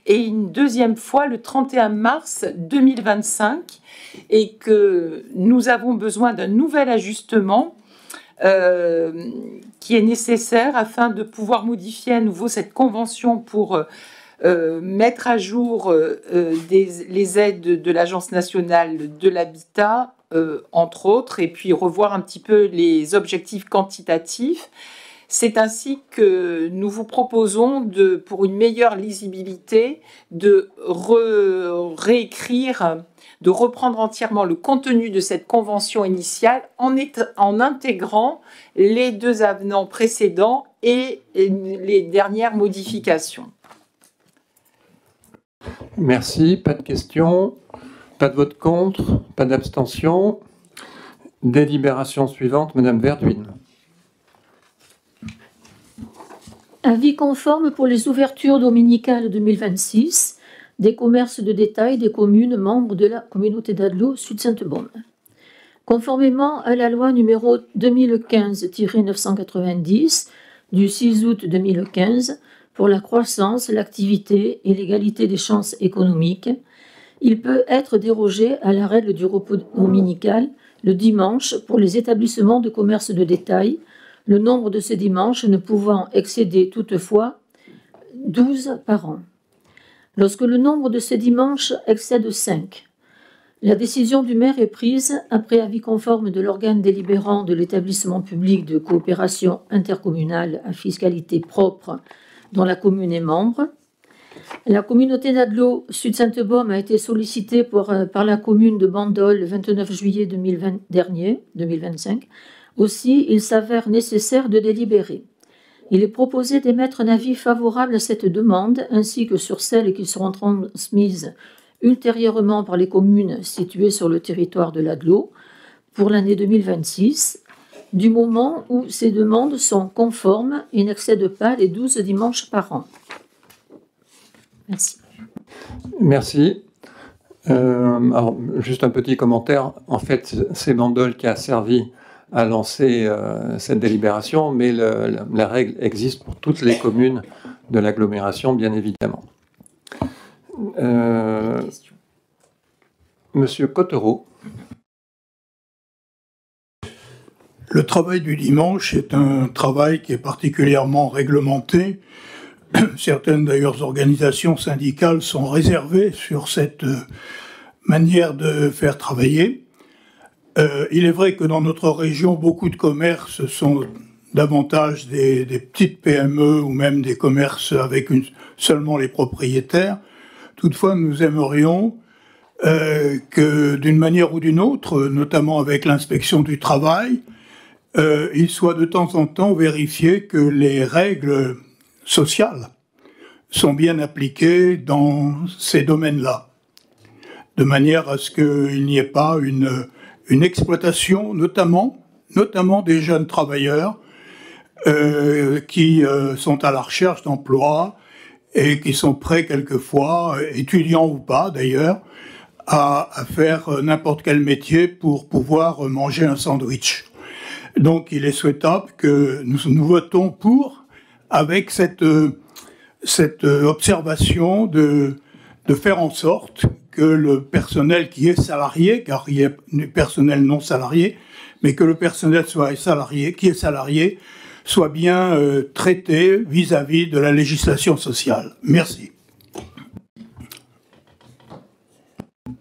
et une deuxième fois le 31 mars 2025 et que nous avons besoin d'un nouvel ajustement qui est nécessaire afin de pouvoir modifier à nouveau cette convention pour mettre à jour les aides de l'Agence nationale de l'habitat, entre autres, et puis revoir un petit peu les objectifs quantitatifs. C'est ainsi que nous vous proposons, pour une meilleure lisibilité, de réécrire, de reprendre entièrement le contenu de cette convention initiale en intégrant les 2 avenants précédents et les dernières modifications. Merci. Pas de questions, pas de vote contre, pas d'abstention. Délibération suivante, Madame Verduin. Avis conforme pour les ouvertures dominicales 2026 des commerces de détail des communes membres de la communauté d'Adelot Sud-Sainte-Baume. Conformément à la loi numéro 2015-990 du 6 août 2015 pour la croissance, l'activité et l'égalité des chances économiques, il peut être dérogé à la règle du repos dominical le dimanche pour les établissements de commerce de détail, le nombre de ces dimanches ne pouvant excéder toutefois 12 par an. Lorsque le nombre de ces dimanches excède 5, la décision du maire est prise après avis conforme de l'organe délibérant de l'établissement public de coopération intercommunale à fiscalité propre dont la commune est membre. La communauté d'Adelot Sud-Sainte-Baume a été sollicitée par la commune de Bandol le 29 juillet 2025. Aussi, il s'avère nécessaire de délibérer. Il est proposé d'émettre un avis favorable à cette demande, ainsi que sur celles qui seront transmises ultérieurement par les communes situées sur le territoire de l'Adelot pour l'année 2026, du moment où ces demandes sont conformes et n'excèdent pas les 12 dimanches par an. Merci. Merci. Alors, juste un petit commentaire. En fait, c'est Bandol qui a servi a lancé cette délibération, mais la règle existe pour toutes les communes de l'agglomération, bien évidemment. Monsieur Cottereau. Le travail du dimanche est un travail qui est particulièrement réglementé. Certaines d'ailleurs organisations syndicales sont réservées sur cette manière de faire travailler. Il est vrai que dans notre région, beaucoup de commerces sont davantage des petites PME ou même des commerces avec seulement les propriétaires. Toutefois, nous aimerions que d'une manière ou d'une autre, notamment avec l'inspection du travail, il soit de temps en temps vérifié que les règles sociales sont bien appliquées dans ces domaines-là, de manière à ce qu'il n'y ait pas une exploitation, notamment des jeunes travailleurs qui sont à la recherche d'emploi et qui sont prêts quelquefois, étudiants ou pas d'ailleurs, à faire n'importe quel métier pour pouvoir manger un sandwich. Donc il est souhaitable que nous votons pour, avec cette observation de faire en sorte que le personnel qui est salarié, car il y a du personnel non salarié, mais que le personnel qui est salarié soit bien traité vis-à-vis de la législation sociale. Merci.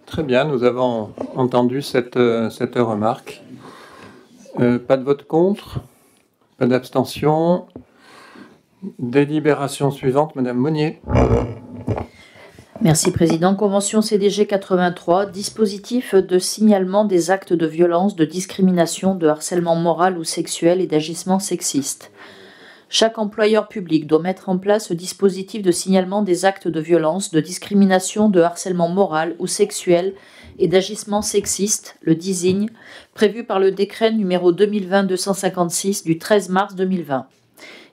Très bien, nous avons entendu cette remarque. Pas de vote contre, pas d'abstention. Délibération suivante, Madame Monnier. Merci Président. Convention CDG 83, dispositif de signalement des actes de violence, de discrimination, de harcèlement moral ou sexuel et d'agissement sexiste. Chaque employeur public doit mettre en place ce dispositif de signalement des actes de violence, de discrimination, de harcèlement moral ou sexuel et d'agissement sexiste, le DISIGN, prévu par le décret numéro 2020-256 du 13 mars 2020.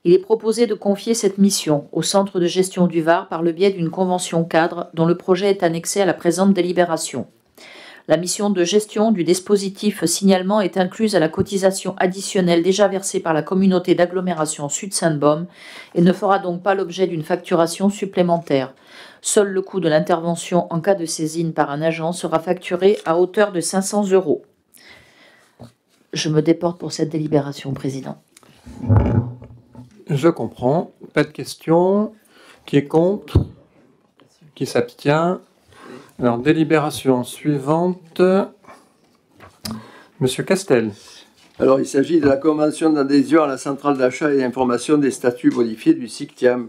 Il est proposé de confier cette mission au Centre de gestion du Var par le biais d'une convention cadre dont le projet est annexé à la présente délibération. La mission de gestion du dispositif signalement est incluse à la cotisation additionnelle déjà versée par la communauté d'agglomération Sud-Sainte-Baume et ne fera donc pas l'objet d'une facturation supplémentaire. Seul le coût de l'intervention en cas de saisine par un agent sera facturé à hauteur de 500 €. Je me déporte pour cette délibération, Président. Je comprends. Pas de questions. Qui est contre? Qui s'abstient? Alors, délibération suivante. Monsieur Castel. Alors, il s'agit de la convention d'adhésion à la centrale d'achat et d'information des statuts modifiés du SICTIAM.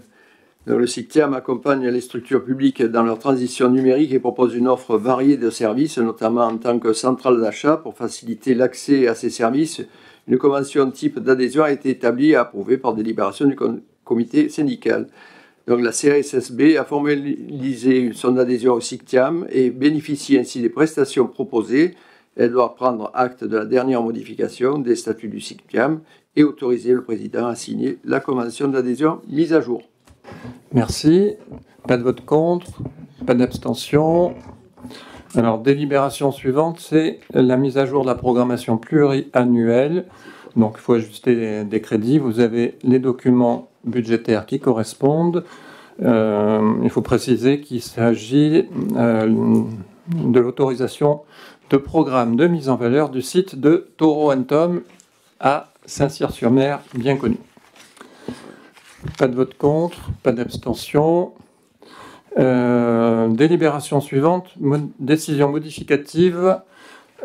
Donc, le SICTIAM accompagne les structures publiques dans leur transition numérique et propose une offre variée de services, notamment en tant que centrale d'achat. Pour faciliter l'accès à ces services, une convention type d'adhésion a été établie et approuvée par délibération du comité syndical. Donc la CASSB a formalisé son adhésion au SICTIAM et bénéficie ainsi des prestations proposées. Elle doit prendre acte de la dernière modification des statuts du SICTIAM et autoriser le président à signer la convention d'adhésion mise à jour. Merci. Pas de vote contre, pas d'abstention. Alors, délibération suivante, c'est la mise à jour de la programmation pluriannuelle. Donc, il faut ajuster des crédits. Vous avez les documents budgétaires qui correspondent. Il faut préciser qu'il s'agit de l'autorisation de programme de mise en valeur du site de Taureau & Tom à Saint-Cyr-sur-Mer, bien connu. Pas de vote contre, pas d'abstention. Délibération suivante, décision modificative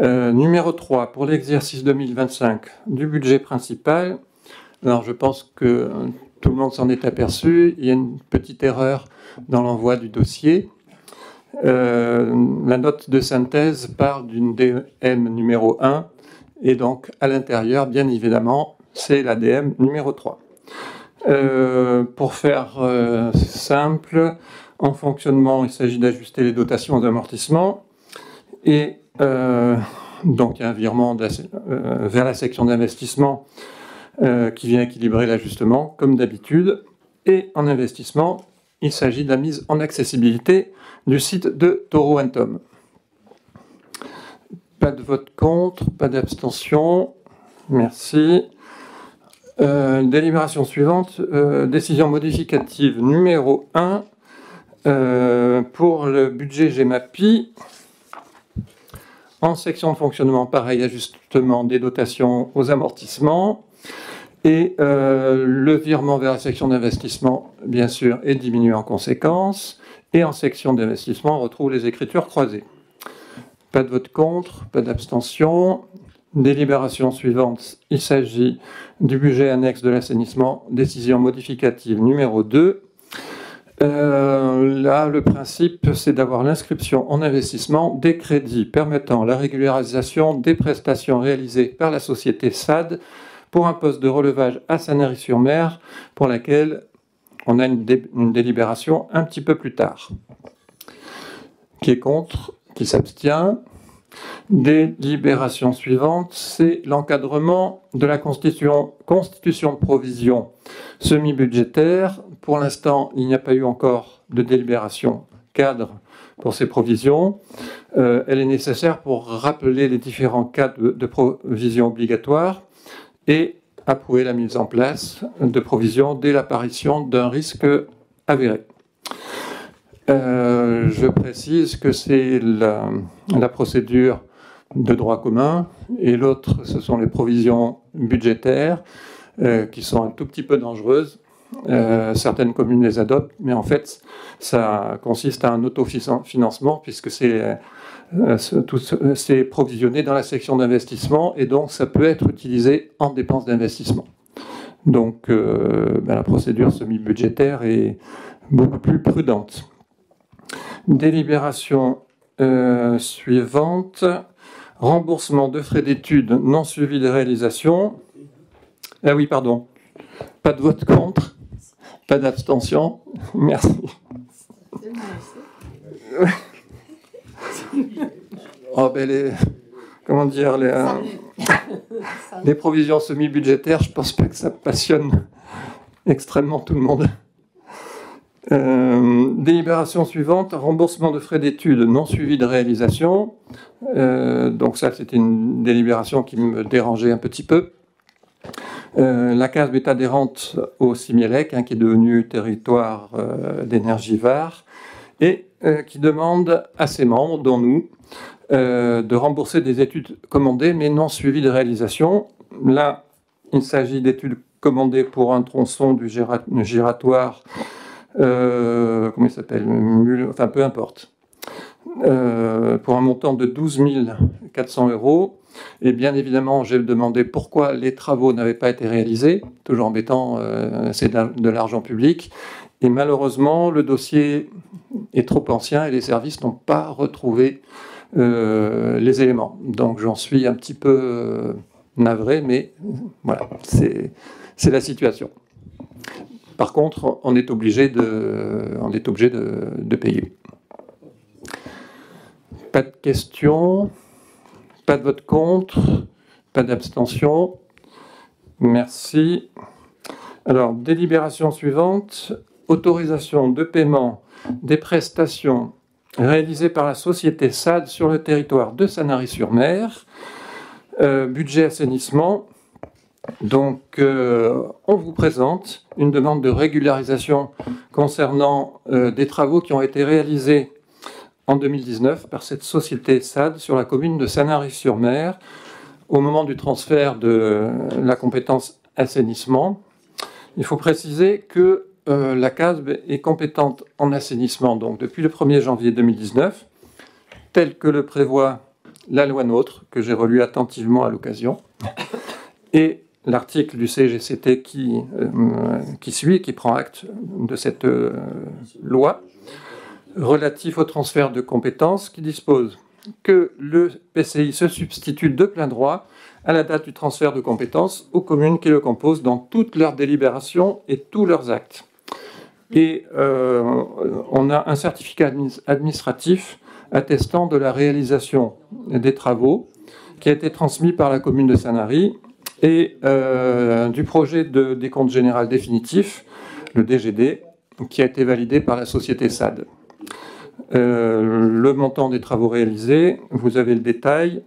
numéro 3 pour l'exercice 2025 du budget principal. Alors je pense que tout le monde s'en est aperçu, il y a une petite erreur dans l'envoi du dossier. La note de synthèse parle d'une DM numéro 1 et donc à l'intérieur, bien évidemment, c'est la DM numéro 3. Pour faire simple, en fonctionnement, il s'agit d'ajuster les dotations d'amortissement et donc il y a un virement vers la section d'investissement qui vient équilibrer l'ajustement comme d'habitude. Et en investissement, il s'agit de la mise en accessibilité du site de Taureau & Tom. Pas de vote contre, pas d'abstention. Merci. Délibération suivante, décision modificative numéro 1 pour le budget GEMAPI. En section de fonctionnement, pareil, ajustement des dotations aux amortissements. Et le virement vers la section d'investissement, bien sûr, est diminué en conséquence. Et en section d'investissement, on retrouve les écritures croisées. Pas de vote contre, pas d'abstention. Délibération suivante, il s'agit du budget annexe de l'assainissement, décision modificative numéro 2. Là, le principe, c'est d'avoir l'inscription en investissement des crédits permettant la régularisation des prestations réalisées par la société SAD pour un poste de relevage à Sanary-sur-Mer, pour laquelle on a une délibération un petit peu plus tard. Qui est contre? Qui s'abstient? Délibération suivante, c'est l'encadrement de la constitution de provision semi-budgétaire. Pour l'instant, il n'y a pas eu encore de délibération cadre pour ces provisions. Elle est nécessaire pour rappeler les différents cas de provisions obligatoires et approuver la mise en place de provisions dès l'apparition d'un risque avéré. Je précise que c'est la procédure de droit commun et l'autre, ce sont les provisions budgétaires qui sont un tout petit peu dangereuses. Certaines communes les adoptent, mais en fait, ça consiste à un autofinancement puisque c'est provisionné dans la section d'investissement et donc ça peut être utilisé en dépenses d'investissement. Donc la procédure semi-budgétaire est beaucoup plus prudente. Délibération suivante, remboursement de frais d'études non suivis de réalisation. Ah oui, pardon, pas de vote contre, pas d'abstention, merci. Oh, ben comment dire, les provisions semi-budgétaires, je ne pense pas que ça passionne extrêmement tout le monde. Délibération suivante, remboursement de frais d'études non suivis de réalisation. Donc ça, c'était une délibération qui me dérangeait un petit peu. La case est adhérente au Simielec, qui est devenu territoire d'énergie VAR, et qui demande à ses membres, dont nous, de rembourser des études commandées mais non suivies de réalisation. Là, il s'agit d'études commandées pour un tronçon du giratoire, comment il s'appelle, enfin peu importe, pour un montant de 12 400 €. Et bien évidemment, j'ai demandé pourquoi les travaux n'avaient pas été réalisés, toujours embêtant, c'est de l'argent public. Et malheureusement, le dossier est trop ancien et les services n'ont pas retrouvé les éléments. Donc j'en suis un petit peu navré, mais voilà, c'est la situation. Par contre, on est obligé de payer. Pas de questions, pas de vote contre, pas d'abstention. Merci. Alors, délibération suivante, autorisation de paiement des prestations réalisées par la société SAD sur le territoire de Sanary-sur-Mer. Budget assainissement. Donc, on vous présente une demande de régularisation concernant des travaux qui ont été réalisés en 2019 par cette société SAD sur la commune de Sanary-sur-Mer au moment du transfert de la compétence assainissement. Il faut préciser que la CASB est compétente en assainissement donc depuis le 1er janvier 2019, tel que le prévoit la loi NOTRe, que j'ai relu attentivement à l'occasion, et l'article du CGCT qui suit, qui prend acte de cette loi, relatif au transfert de compétences, qui dispose que le PCI se substitue de plein droit à la date du transfert de compétences aux communes qui le composent dans toutes leurs délibérations et tous leurs actes. Et on a un certificat administratif attestant de la réalisation des travaux qui a été transmis par la commune de Sanary et du projet de décompte général définitif, le DGD, qui a été validé par la société SAD. Le montant des travaux réalisés, vous avez le détail.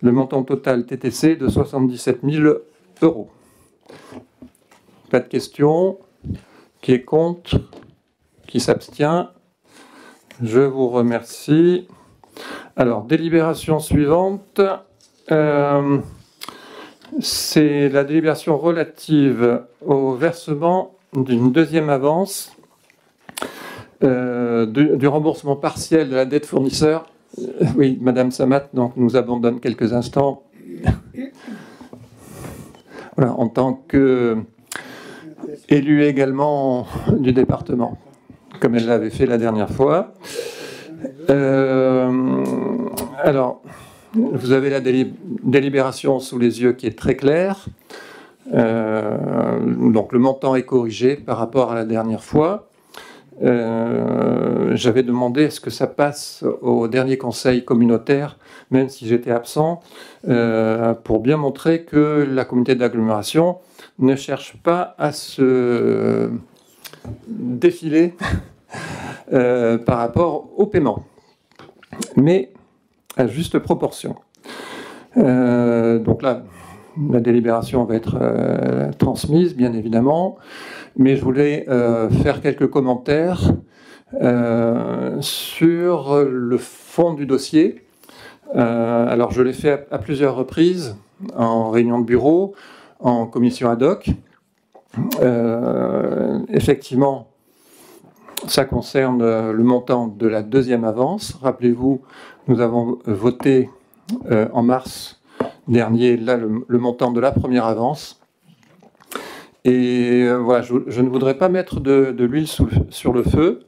le montant total TTC de 77 000 euros. Pas de questions? Qui est contre? Qui s'abstient? Je vous remercie. Alors, délibération suivante. C'est la délibération relative au versement d'une deuxième avance du remboursement partiel de la dette fournisseur. Oui, Madame Samat donc, nous abandonne quelques instants. Voilà, en tant qu'élue également du département, comme elle l'avait fait la dernière fois. Alors, vous avez la délibération sous les yeux qui est très claire. Donc le montant est corrigé par rapport à la dernière fois. J'avais demandé est-ce que ça passe au dernier conseil communautaire, même si j'étais absent, pour bien montrer que la communauté d'agglomération ne cherche pas à se défiler par rapport au paiement, mais à juste proportion. Donc là, la délibération va être transmise, bien évidemment, mais je voulais faire quelques commentaires sur le fond du dossier. Alors, je l'ai fait à plusieurs reprises, en réunion de bureau, en commission ad hoc. Effectivement, ça concerne le montant de la deuxième avance. Rappelez-vous, nous avons voté en mars dernier là, le montant de la première avance. Et voilà, je ne voudrais pas mettre de l'huile sur le feu,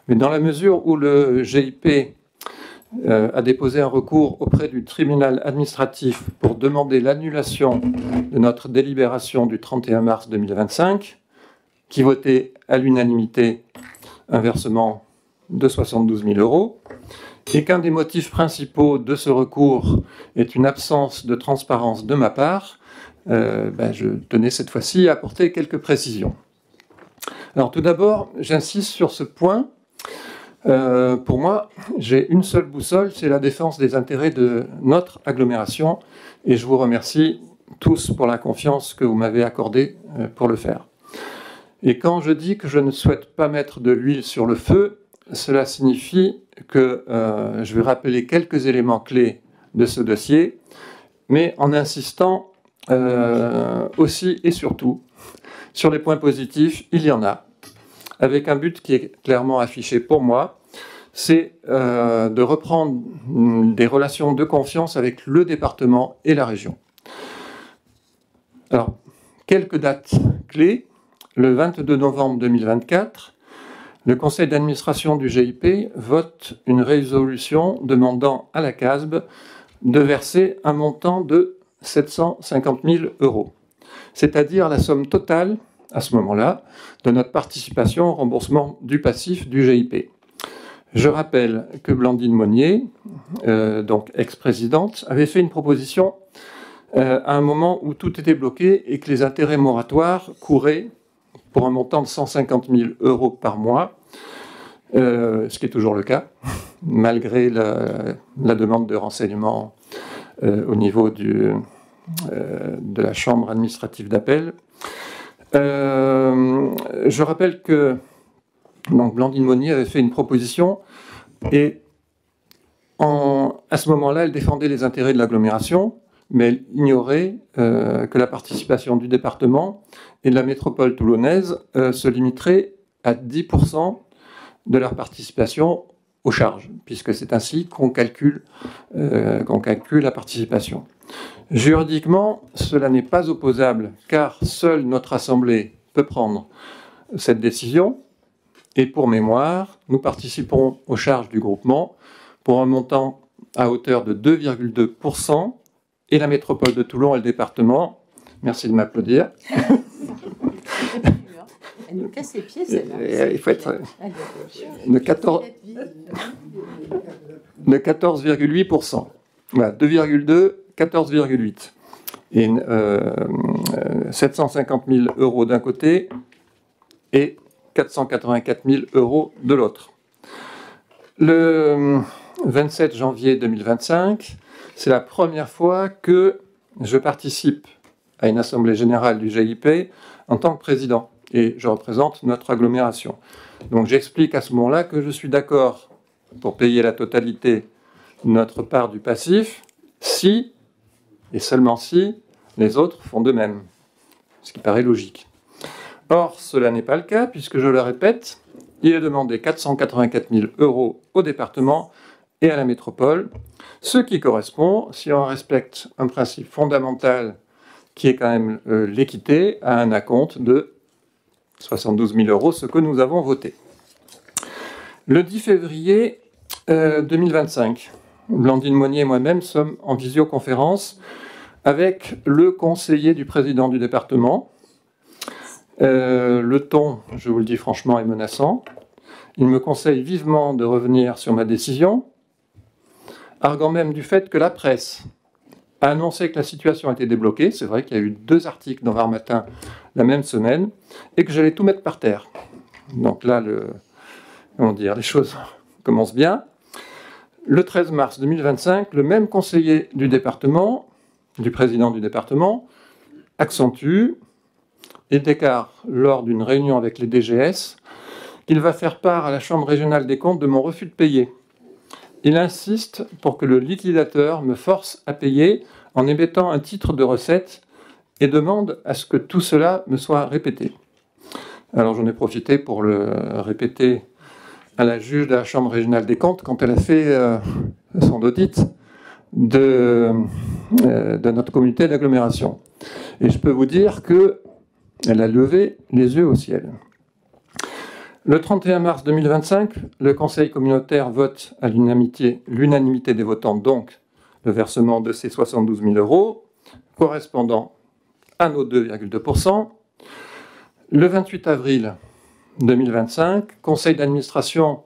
mais dans la mesure où le GIP a déposé un recours auprès du tribunal administratif pour demander l'annulation de notre délibération du 31 mars 2025, qui votait à l'unanimité un versement de 72 000 euros, et qu'un des motifs principaux de ce recours est une absence de transparence de ma part, je tenais cette fois-ci à apporter quelques précisions. Alors tout d'abord, j'insiste sur ce point. Pour moi, j'ai une seule boussole, c'est la défense des intérêts de notre agglomération, et je vous remercie tous pour la confiance que vous m'avez accordée pour le faire. Et quand je dis que je ne souhaite pas mettre de l'huile sur le feu, cela signifie que je vais rappeler quelques éléments clés de ce dossier, mais en insistant aussi et surtout sur les points positifs, il y en a, avec un but qui est clairement affiché pour moi, c'est de reprendre des relations de confiance avec le département et la région. Alors, quelques dates clés. Le 22 novembre 2024, le conseil d'administration du GIP vote une résolution demandant à la CASB de verser un montant de 750 000 euros, c'est-à-dire la somme totale, à ce moment-là, de notre participation au remboursement du passif du GIP. Je rappelle que Blandine Monnier, donc ex-présidente, avait fait une proposition à un moment où tout était bloqué et que les intérêts moratoires couraient pour un montant de 150 000 euros par mois, ce qui est toujours le cas, malgré la demande de renseignement au niveau de la chambre administrative d'appel. Je rappelle que donc, Blandine Monnier avait fait une proposition et à ce moment-là, elle défendait les intérêts de l'agglomération, mais elle ignorait que la participation du département et de la métropole toulonnaise se limiterait à 10% de leur participation aux charges, puisque c'est ainsi qu'on calcule la participation. Juridiquement, cela n'est pas opposable, car seule notre Assemblée peut prendre cette décision, et pour mémoire, nous participerons aux charges du groupement pour un montant à hauteur de 2,2%, et la métropole de Toulon et le département, merci de m'applaudir. Elle nous casse les pieds, celle-là. Il faut être de 14,8%. Voilà, 2,2, 14,8. Et 750 000 euros d'un côté et 484 000 euros de l'autre. Le 27 janvier 2025, c'est la première fois que je participe à une assemblée générale du GIP en tant que président, et je représente notre agglomération. Donc j'explique à ce moment-là que je suis d'accord pour payer la totalité de notre part du passif, si, et seulement si, les autres font de même, ce qui paraît logique. Or, cela n'est pas le cas, puisque, je le répète, il est demandé 484 000 € au département et à la métropole, ce qui correspond, si on respecte un principe fondamental qui est quand même l'équité, à un acompte de 72 000 €, ce que nous avons voté. Le 10 février 2025, Blandine Monnier et moi-même sommes en visioconférence avec le conseiller du président du département. Le ton, je vous le dis franchement, est menaçant. Il me conseille vivement de revenir sur ma décision, arguant même du fait que la presse a annoncé que la situation était débloquée. C'est vrai qu'il y a eu 2 articles dans Var Matin la même semaine, et que j'allais tout mettre par terre. Donc là, les choses commencent bien. Le 13 mars 2025, le même conseiller du département, du président du département, accentue et déclare lors d'une réunion avec les DGS qu'il va faire part à la Chambre régionale des comptes de mon refus de payer. Il insiste pour que le liquidateur me force à payer en émettant un titre de recette et demande à ce que tout cela me soit répété. Alors j'en ai profité pour le répéter à la juge de la Chambre régionale des comptes quand elle a fait son audit de notre communauté d'agglomération. Et je peux vous dire qu'elle a levé les yeux au ciel. Le 31 mars 2025, le Conseil communautaire vote à l'unanimité des votants, donc le versement de ces 72 000 €, correspondant à nos 2,2%. Le 28 avril 2025, Conseil d'administration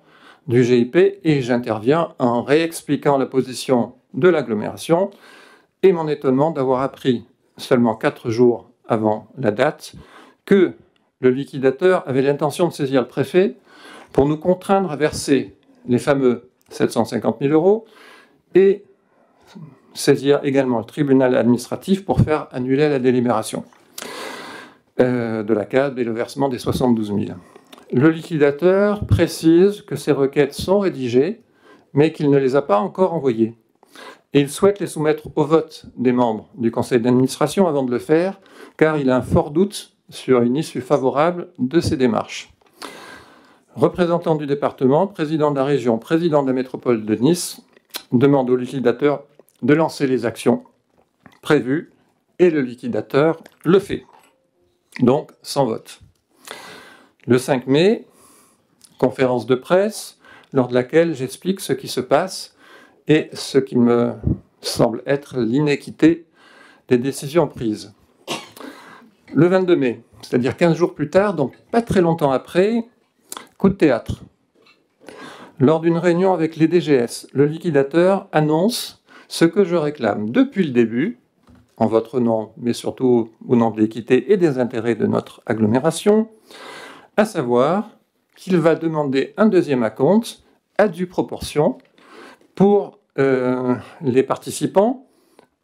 du GIP, et j'interviens en réexpliquant la position de l'agglomération et mon étonnement d'avoir appris seulement 4 jours avant la date que le liquidateur avait l'intention de saisir le préfet pour nous contraindre à verser les fameux 750 000 € et saisir également le tribunal administratif pour faire annuler la délibération de la CAD et le versement des 72 000. Le liquidateur précise que ces requêtes sont rédigées, mais qu'il ne les a pas encore envoyées. Et il souhaite les soumettre au vote des membres du conseil d'administration avant de le faire, car il a un fort doute sur une issue favorable de ces démarches. Représentant du département, président de la région, président de la métropole de Nice, demande au liquidateur de lancer les actions prévues, et le liquidateur le fait. Donc, sans vote. Le 5 mai, conférence de presse, lors de laquelle j'explique ce qui se passe et ce qui me semble être l'inéquité des décisions prises. Le 22 mai, c'est-à-dire 15 jours plus tard, donc pas très longtemps après, coup de théâtre. Lors d'une réunion avec les DGS, le liquidateur annonce ce que je réclame depuis le début, en votre nom, mais surtout au nom de l'équité et des intérêts de notre agglomération, à savoir qu'il va demander un deuxième acompte à due proportion pour les participants,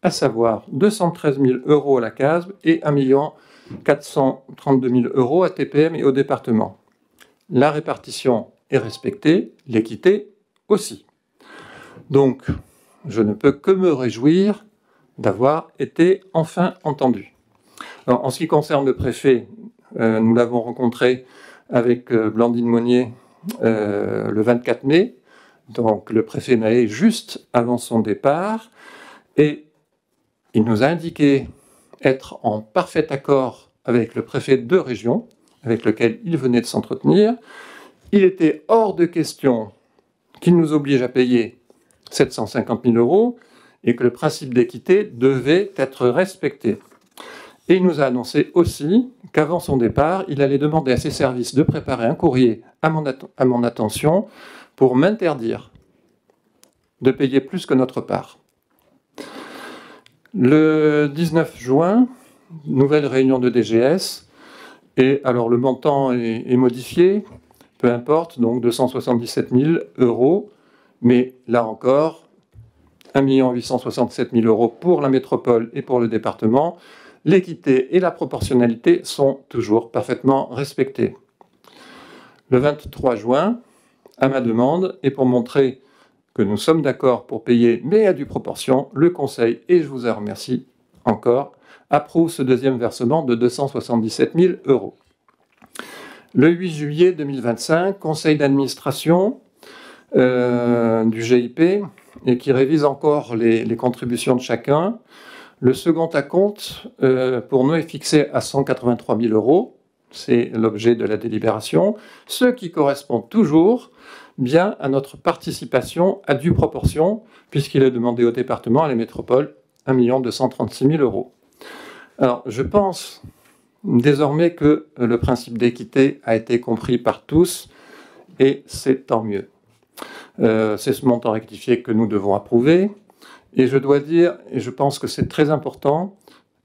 à savoir 213 000 € à la CASB et 1 432 000 € à TPM et au département. La répartition est respectée, l'équité aussi. Donc, je ne peux que me réjouir d'avoir été enfin entendu. Alors, en ce qui concerne le préfet, nous l'avons rencontré avec Blandine Monnier le 24 mai, donc le préfet Mahé juste avant son départ, et il nous a indiqué être en parfait accord avec le préfet de région, avec lequel il venait de s'entretenir. Il était hors de question qu'il nous oblige à payer 750 000 € et que le principe d'équité devait être respecté. Et il nous a annoncé aussi qu'avant son départ, il allait demander à ses services de préparer un courrier à mon attention pour m'interdire de payer plus que notre part. Le 19 juin, nouvelle réunion de DGS, et alors le montant est modifié, peu importe, donc 277 000 €, mais là encore, 1 867 000 euros pour la métropole et pour le département. L'équité et la proportionnalité sont toujours parfaitement respectées. Le 23 juin, à ma demande, et pour montrer que nous sommes d'accord pour payer, mais à due proportion, le Conseil, et je vous en remercie encore, approuve ce deuxième versement de 277 000 euros. Le 8 juillet 2025, Conseil d'administration du GIP, et qui révise encore les contributions de chacun. Le second acompte, pour nous, est fixé à 183 000 euros. C'est l'objet de la délibération, ce qui correspond toujours bien à notre participation à due proportion, puisqu'il est demandé au département, à la métropole, 1 236 000 euros. Alors, je pense désormais que le principe d'équité a été compris par tous, et c'est tant mieux. C'est ce montant rectifié que nous devons approuver, et je dois dire, et je pense que c'est très important,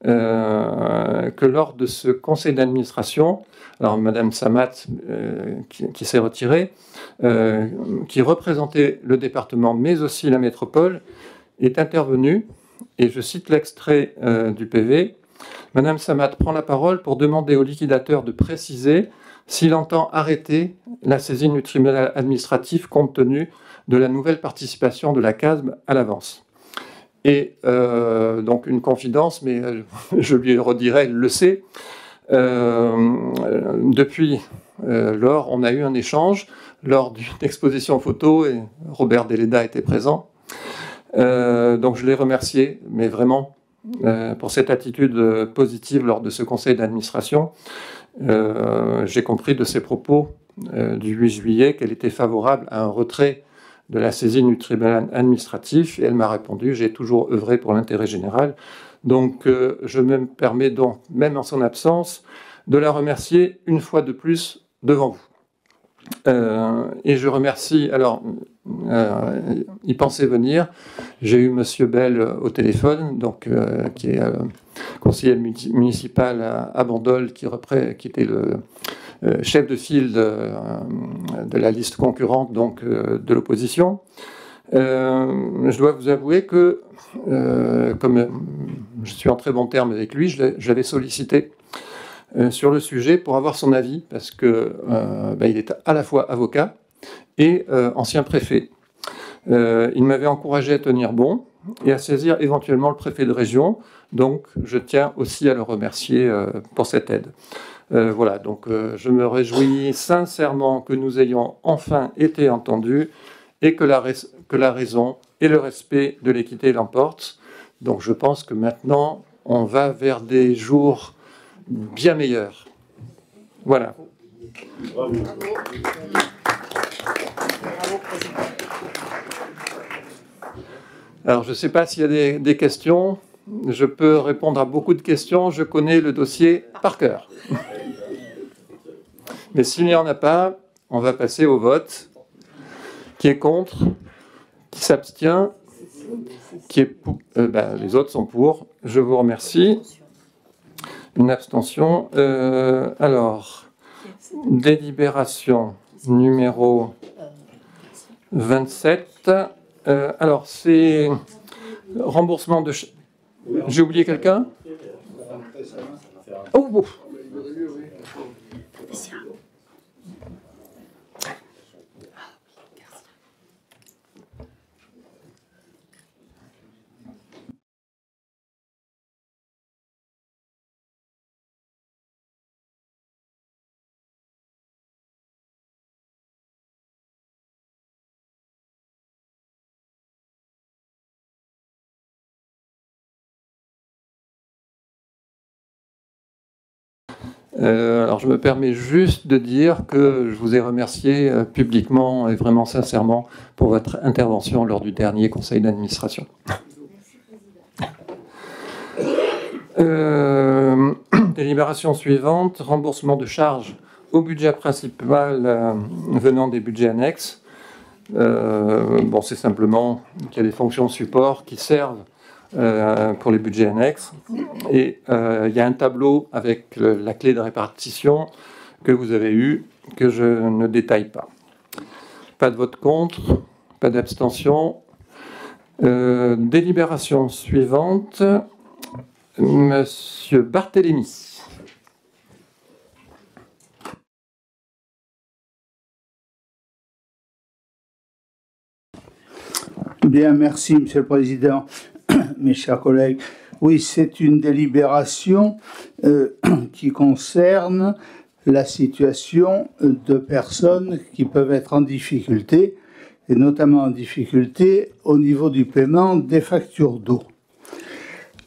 que lors de ce conseil d'administration, alors Madame Samat, qui s'est retirée, qui représentait le département mais aussi la métropole, est intervenue, et je cite l'extrait du PV. Madame Samat prend la parole pour demander au liquidateur de préciser s'il entend arrêter la saisine du tribunal administratif compte tenu de la nouvelle participation de la CASM à l'avance. Et donc une confidence, mais je lui redirai, elle le sait. Depuis lors, on a eu un échange lors d'une exposition photo et Robert Deleda était présent. Donc je l'ai remercié, mais vraiment, pour cette attitude positive lors de ce conseil d'administration. J'ai compris de ses propos du 8 juillet qu'elle était favorable à un retrait de la saisine du tribunal administratif, et elle m'a répondu « J'ai toujours œuvré pour l'intérêt général ». Donc je me permets donc, même en son absence, de la remercier une fois de plus devant vous. Et je remercie, alors, il pensait venir, j'ai eu M. Bell au téléphone, donc, qui est conseiller municipal à Bandol, qui était le chef de file de la liste concurrente donc, de l'opposition. Je dois vous avouer que, comme je suis en très bon terme avec lui, je l'avais sollicité sur le sujet pour avoir son avis, parce que il est à la fois avocat et ancien préfet. Il m'avait encouragé à tenir bon et à saisir éventuellement le préfet de région, donc je tiens aussi à le remercier pour cette aide. Voilà, donc je me réjouis sincèrement que nous ayons enfin été entendus et que la raison et le respect de l'équité l'emportent. Donc je pense que maintenant, on va vers des jours bien meilleurs. Voilà. Bravo. Alors je ne sais pas s'il y a des questions. Je peux répondre à beaucoup de questions. Je connais le dossier par cœur. Mais s'il n'y en a pas, on va passer au vote. Qui est contre? Qui s'abstient? Qui est pour? Les autres sont pour. Je vous remercie. Une abstention. Alors, délibération numéro 27. Alors, c'est remboursement de... J'ai oublié quelqu'un? Oh, bon. Alors je me permets juste de dire que je vous ai remercié publiquement et vraiment sincèrement pour votre intervention lors du dernier conseil d'administration. Délibération suivante, remboursement de charges au budget principal venant des budgets annexes. Bon, c'est simplement qu'il y a des fonctions support qui servent pour les budgets annexes. Et il y a un tableau avec la clé de répartition que vous avez eu, que je ne détaille pas. Pas de vote contre, pas d'abstention. Délibération suivante. Monsieur Barthélémy. Bien, merci, Monsieur le Président, mes chers collègues. Oui, c'est une délibération qui concerne la situation de personnes qui peuvent être en difficulté, et notamment en difficulté au niveau du paiement des factures d'eau.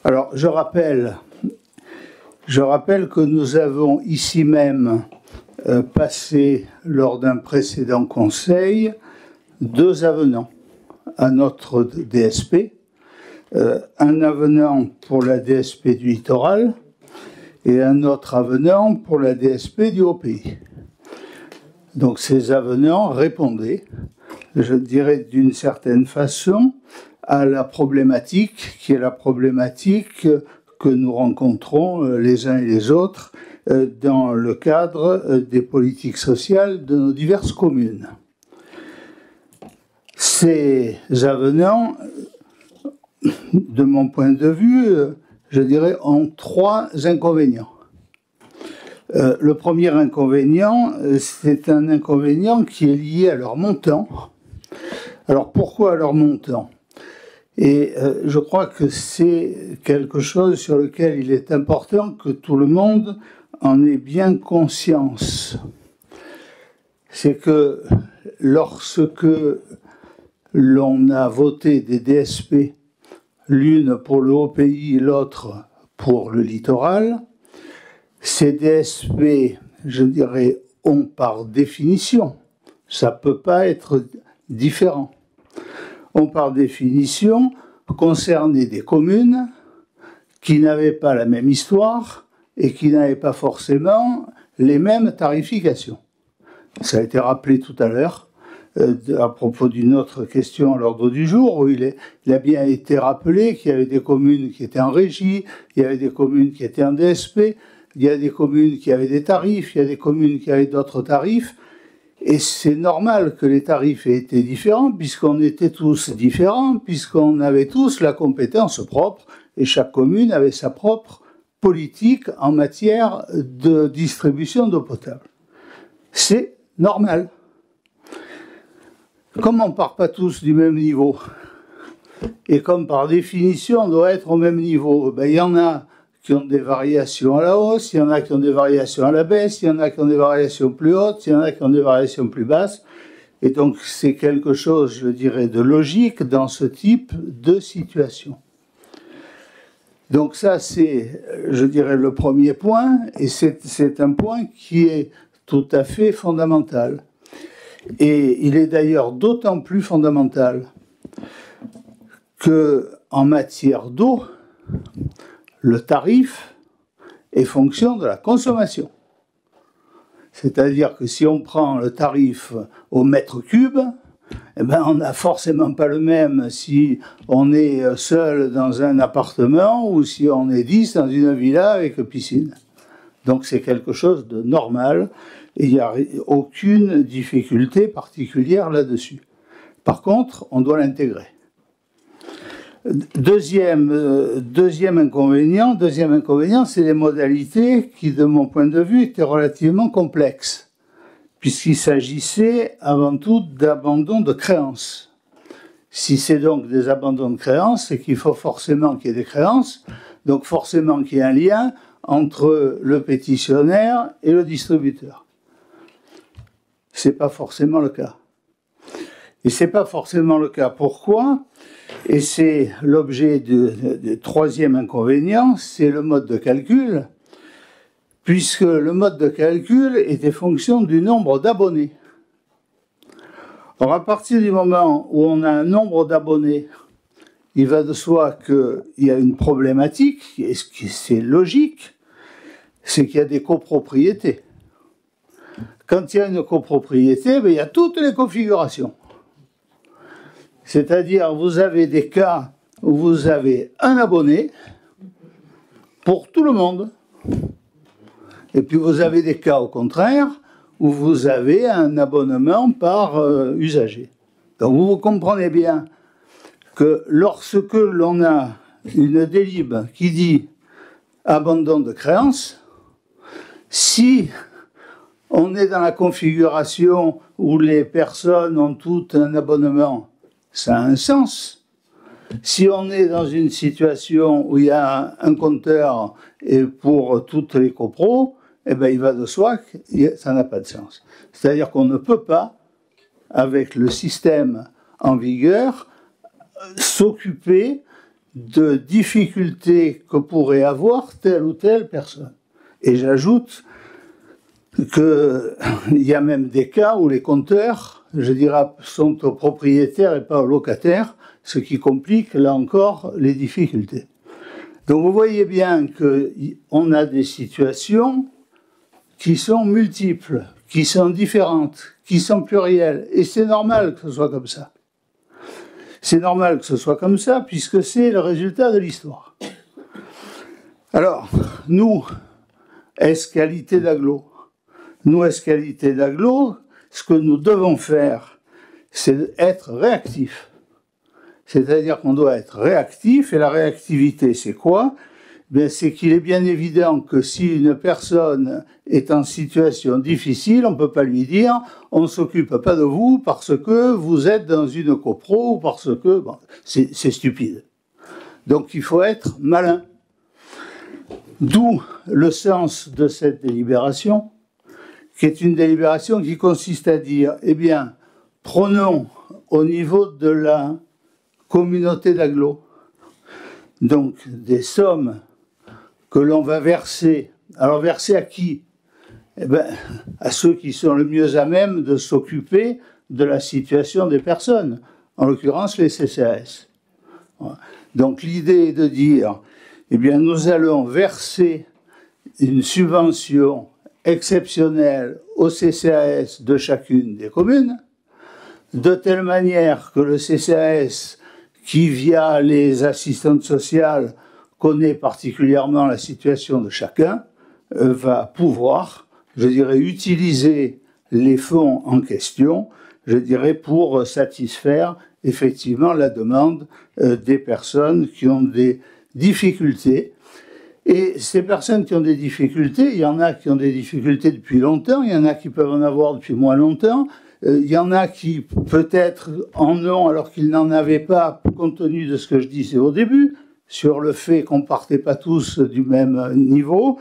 Alors, je rappelle que nous avons ici même passé, lors d'un précédent conseil, 2 avenants à notre DSP, un avenant pour la DSP du littoral et un autre avenant pour la DSP du Haut-Pays. Donc ces avenants répondaient, je dirais d'une certaine façon, à la problématique qui est la problématique que nous rencontrons les uns et les autres dans le cadre des politiques sociales de nos diverses communes. Ces avenants, de mon point de vue, je dirais, ont 3 inconvénients. Le premier inconvénient, c'est un inconvénient qui est lié à leur montant. Alors pourquoi à leur montant ? Et je crois que c'est quelque chose sur lequel il est important que tout le monde en ait bien conscience. C'est que lorsque l'on a voté des DSP, l'une pour le Haut-Pays et l'autre pour le littoral, ces DSP, je dirais, ont par définition, ça ne peut pas être différent, ont par définition concerné des communes qui n'avaient pas la même histoire et qui n'avaient pas forcément les mêmes tarifications. Ça a été rappelé tout à l'heure à propos d'une autre question à l'ordre du jour, où il a bien été rappelé qu'il y avait des communes qui étaient en régie, il y avait des communes qui étaient en DSP, il y a des communes qui avaient des tarifs, il y a des communes qui avaient d'autres tarifs, et c'est normal que les tarifs aient été différents, puisqu'on était tous différents, puisqu'on avait tous la compétence propre, et chaque commune avait sa propre politique en matière de distribution d'eau potable. C'est normal. Comme on ne part pas tous du même niveau, et comme par définition on doit être au même niveau, il y en a qui ont des variations à la hausse, il y en a qui ont des variations à la baisse, il y en a qui ont des variations plus hautes, il y en a qui ont des variations plus basses. Et donc c'est quelque chose, je dirais, de logique dans ce type de situation. Donc ça, c'est, je dirais, le premier point, et c'est un point qui est tout à fait fondamental. Et il est d'ailleurs d'autant plus fondamental qu'en matière d'eau, le tarif est fonction de la consommation. C'est-à-dire que si on prend le tarif au mètre cube, eh ben on n'a forcément pas le même si on est seul dans un appartement ou si on est 10 dans une villa avec piscine. Donc c'est quelque chose de normal. Et il n'y a aucune difficulté particulière là-dessus. Par contre, on doit l'intégrer. Deuxième inconvénient, c'est les modalités qui, de mon point de vue, étaient relativement complexes, puisqu'il s'agissait avant tout d'abandon de créances. Si c'est donc des abandons de créances, c'est qu'il faut forcément qu'il y ait des créances, donc forcément qu'il y ait un lien entre le pétitionnaire et le distributeur. Ce n'est pas forcément le cas. Et ce n'est pas forcément le cas. Pourquoi ? Et c'est l'objet du troisième inconvénient, c'est le mode de calcul, puisque le mode de calcul était fonction du nombre d'abonnés. Or, à partir du moment où on a un nombre d'abonnés, il va de soi qu'il y a une problématique, et c'est logique, c'est qu'il y a des copropriétés. Quand il y a une copropriété, il y a toutes les configurations. C'est-à-dire, vous avez des cas où vous avez un abonné pour tout le monde. Et puis vous avez des cas, au contraire, où vous avez un abonnement par usager. Donc vous comprenez bien que lorsque l'on a une délib qui dit abandon de créance, si on est dans la configuration où les personnes ont tout un abonnement, ça a un sens. Si on est dans une situation où il y a un compteur et pour toutes les copros, eh ben, il va de soi que ça n'a pas de sens. C'est-à-dire qu'on ne peut pas, avec le système en vigueur, s'occuper de difficultés que pourrait avoir telle ou telle personne. Et j'ajoute qu'il y a même des cas où les compteurs, je dirais, sont aux propriétaires et pas aux locataires, ce qui complique, là encore, les difficultés. Donc vous voyez bien qu'on a des situations qui sont multiples, qui sont différentes, qui sont plurielles, et c'est normal que ce soit comme ça. C'est normal que ce soit comme ça, puisque c'est le résultat de l'histoire. Alors, nous, Escalité d'Aglo, ce que nous devons faire, c'est être réactifs. C'est-à-dire qu'on doit être réactif, et la réactivité, c'est quoi? Bien, c'est qu'il est bien évident que si une personne est en situation difficile, on ne peut pas lui dire « on ne s'occupe pas de vous parce que vous êtes dans une copro » ou parce que... Bon, c'est stupide. Donc il faut être malin. D'où le sens de cette délibération, qui est une délibération qui consiste à dire « eh bien, prenons au niveau de la communauté d'agglo, donc des sommes que l'on va verser. Alors verser à qui? Eh bien, à ceux qui sont le mieux à même de s'occuper de la situation des personnes, en l'occurrence les CCAS. Donc l'idée est de dire, eh bien, nous allons verser une subvention exceptionnelle aux CCAS de chacune des communes, de telle manière que le CCAS, qui via les assistantes sociales connaît particulièrement la situation de chacun, va pouvoir, je dirais, utiliser les fonds en question, je dirais, pour satisfaire effectivement la demande des personnes qui ont des difficultés. Et ces personnes qui ont des difficultés, il y en a qui ont des difficultés depuis longtemps, il y en a qui peuvent en avoir depuis moins longtemps, il y en a qui peut-être en ont alors qu'ils n'en avaient pas, compte tenu de ce que je disais au début, sur le fait qu'on ne partait pas tous du même niveau.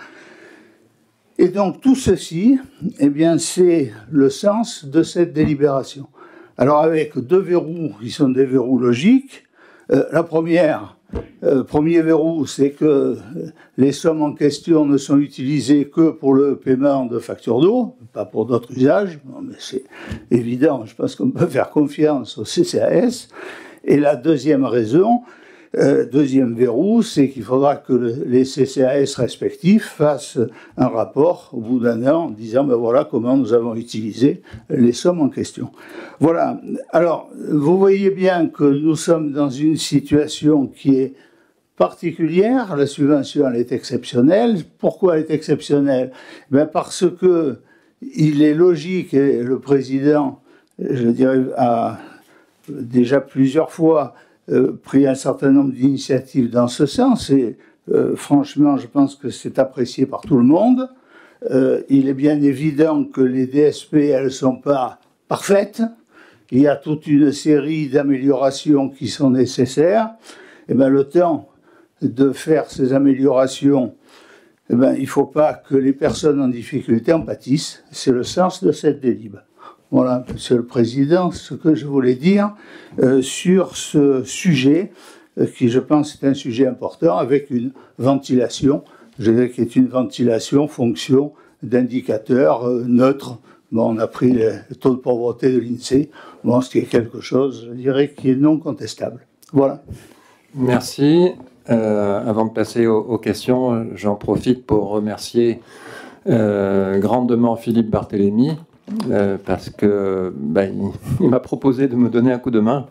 Et donc tout ceci, eh bien, c'est le sens de cette délibération. Alors avec deux verrous qui sont des verrous logiques. La première, premier verrou, c'est que les sommes en question ne sont utilisées que pour le paiement de factures d'eau, pas pour d'autres usages. Non, mais c'est évident, je pense qu'on peut faire confiance au CCAS. Et la deuxième raison, deuxième verrou, c'est qu'il faudra que les CCAS respectifs fassent un rapport au bout d'un an en disant ben voilà comment nous avons utilisé les sommes en question. Voilà. Alors, vous voyez bien que nous sommes dans une situation qui est particulière. La subvention, elle est exceptionnelle. Pourquoi elle est exceptionnelle? Ben parce que il est logique, et le président, je dirais, a déjà plusieurs fois pris un certain nombre d'initiatives dans ce sens, et franchement, je pense que c'est apprécié par tout le monde. Il est bien évident que les DSP, elles ne sont pas parfaites. Il y a toute une série d'améliorations qui sont nécessaires. Et bien, le temps de faire ces améliorations, eh bien, il ne faut pas que les personnes en difficulté en pâtissent. C'est le sens de cette délib. Voilà, Monsieur le Président, ce que je voulais dire sur ce sujet, qui, je pense, est un sujet important, avec une ventilation, je dirais qui est une ventilation fonction d'indicateurs neutres. Bon, on a pris le taux de pauvreté de l'INSEE, bon, ce qui est quelque chose, je dirais, qui est non contestable. Voilà. Merci. Avant de passer aux questions, j'en profite pour remercier grandement Philippe Barthélémy, parce que il m'a proposé de me donner un coup de main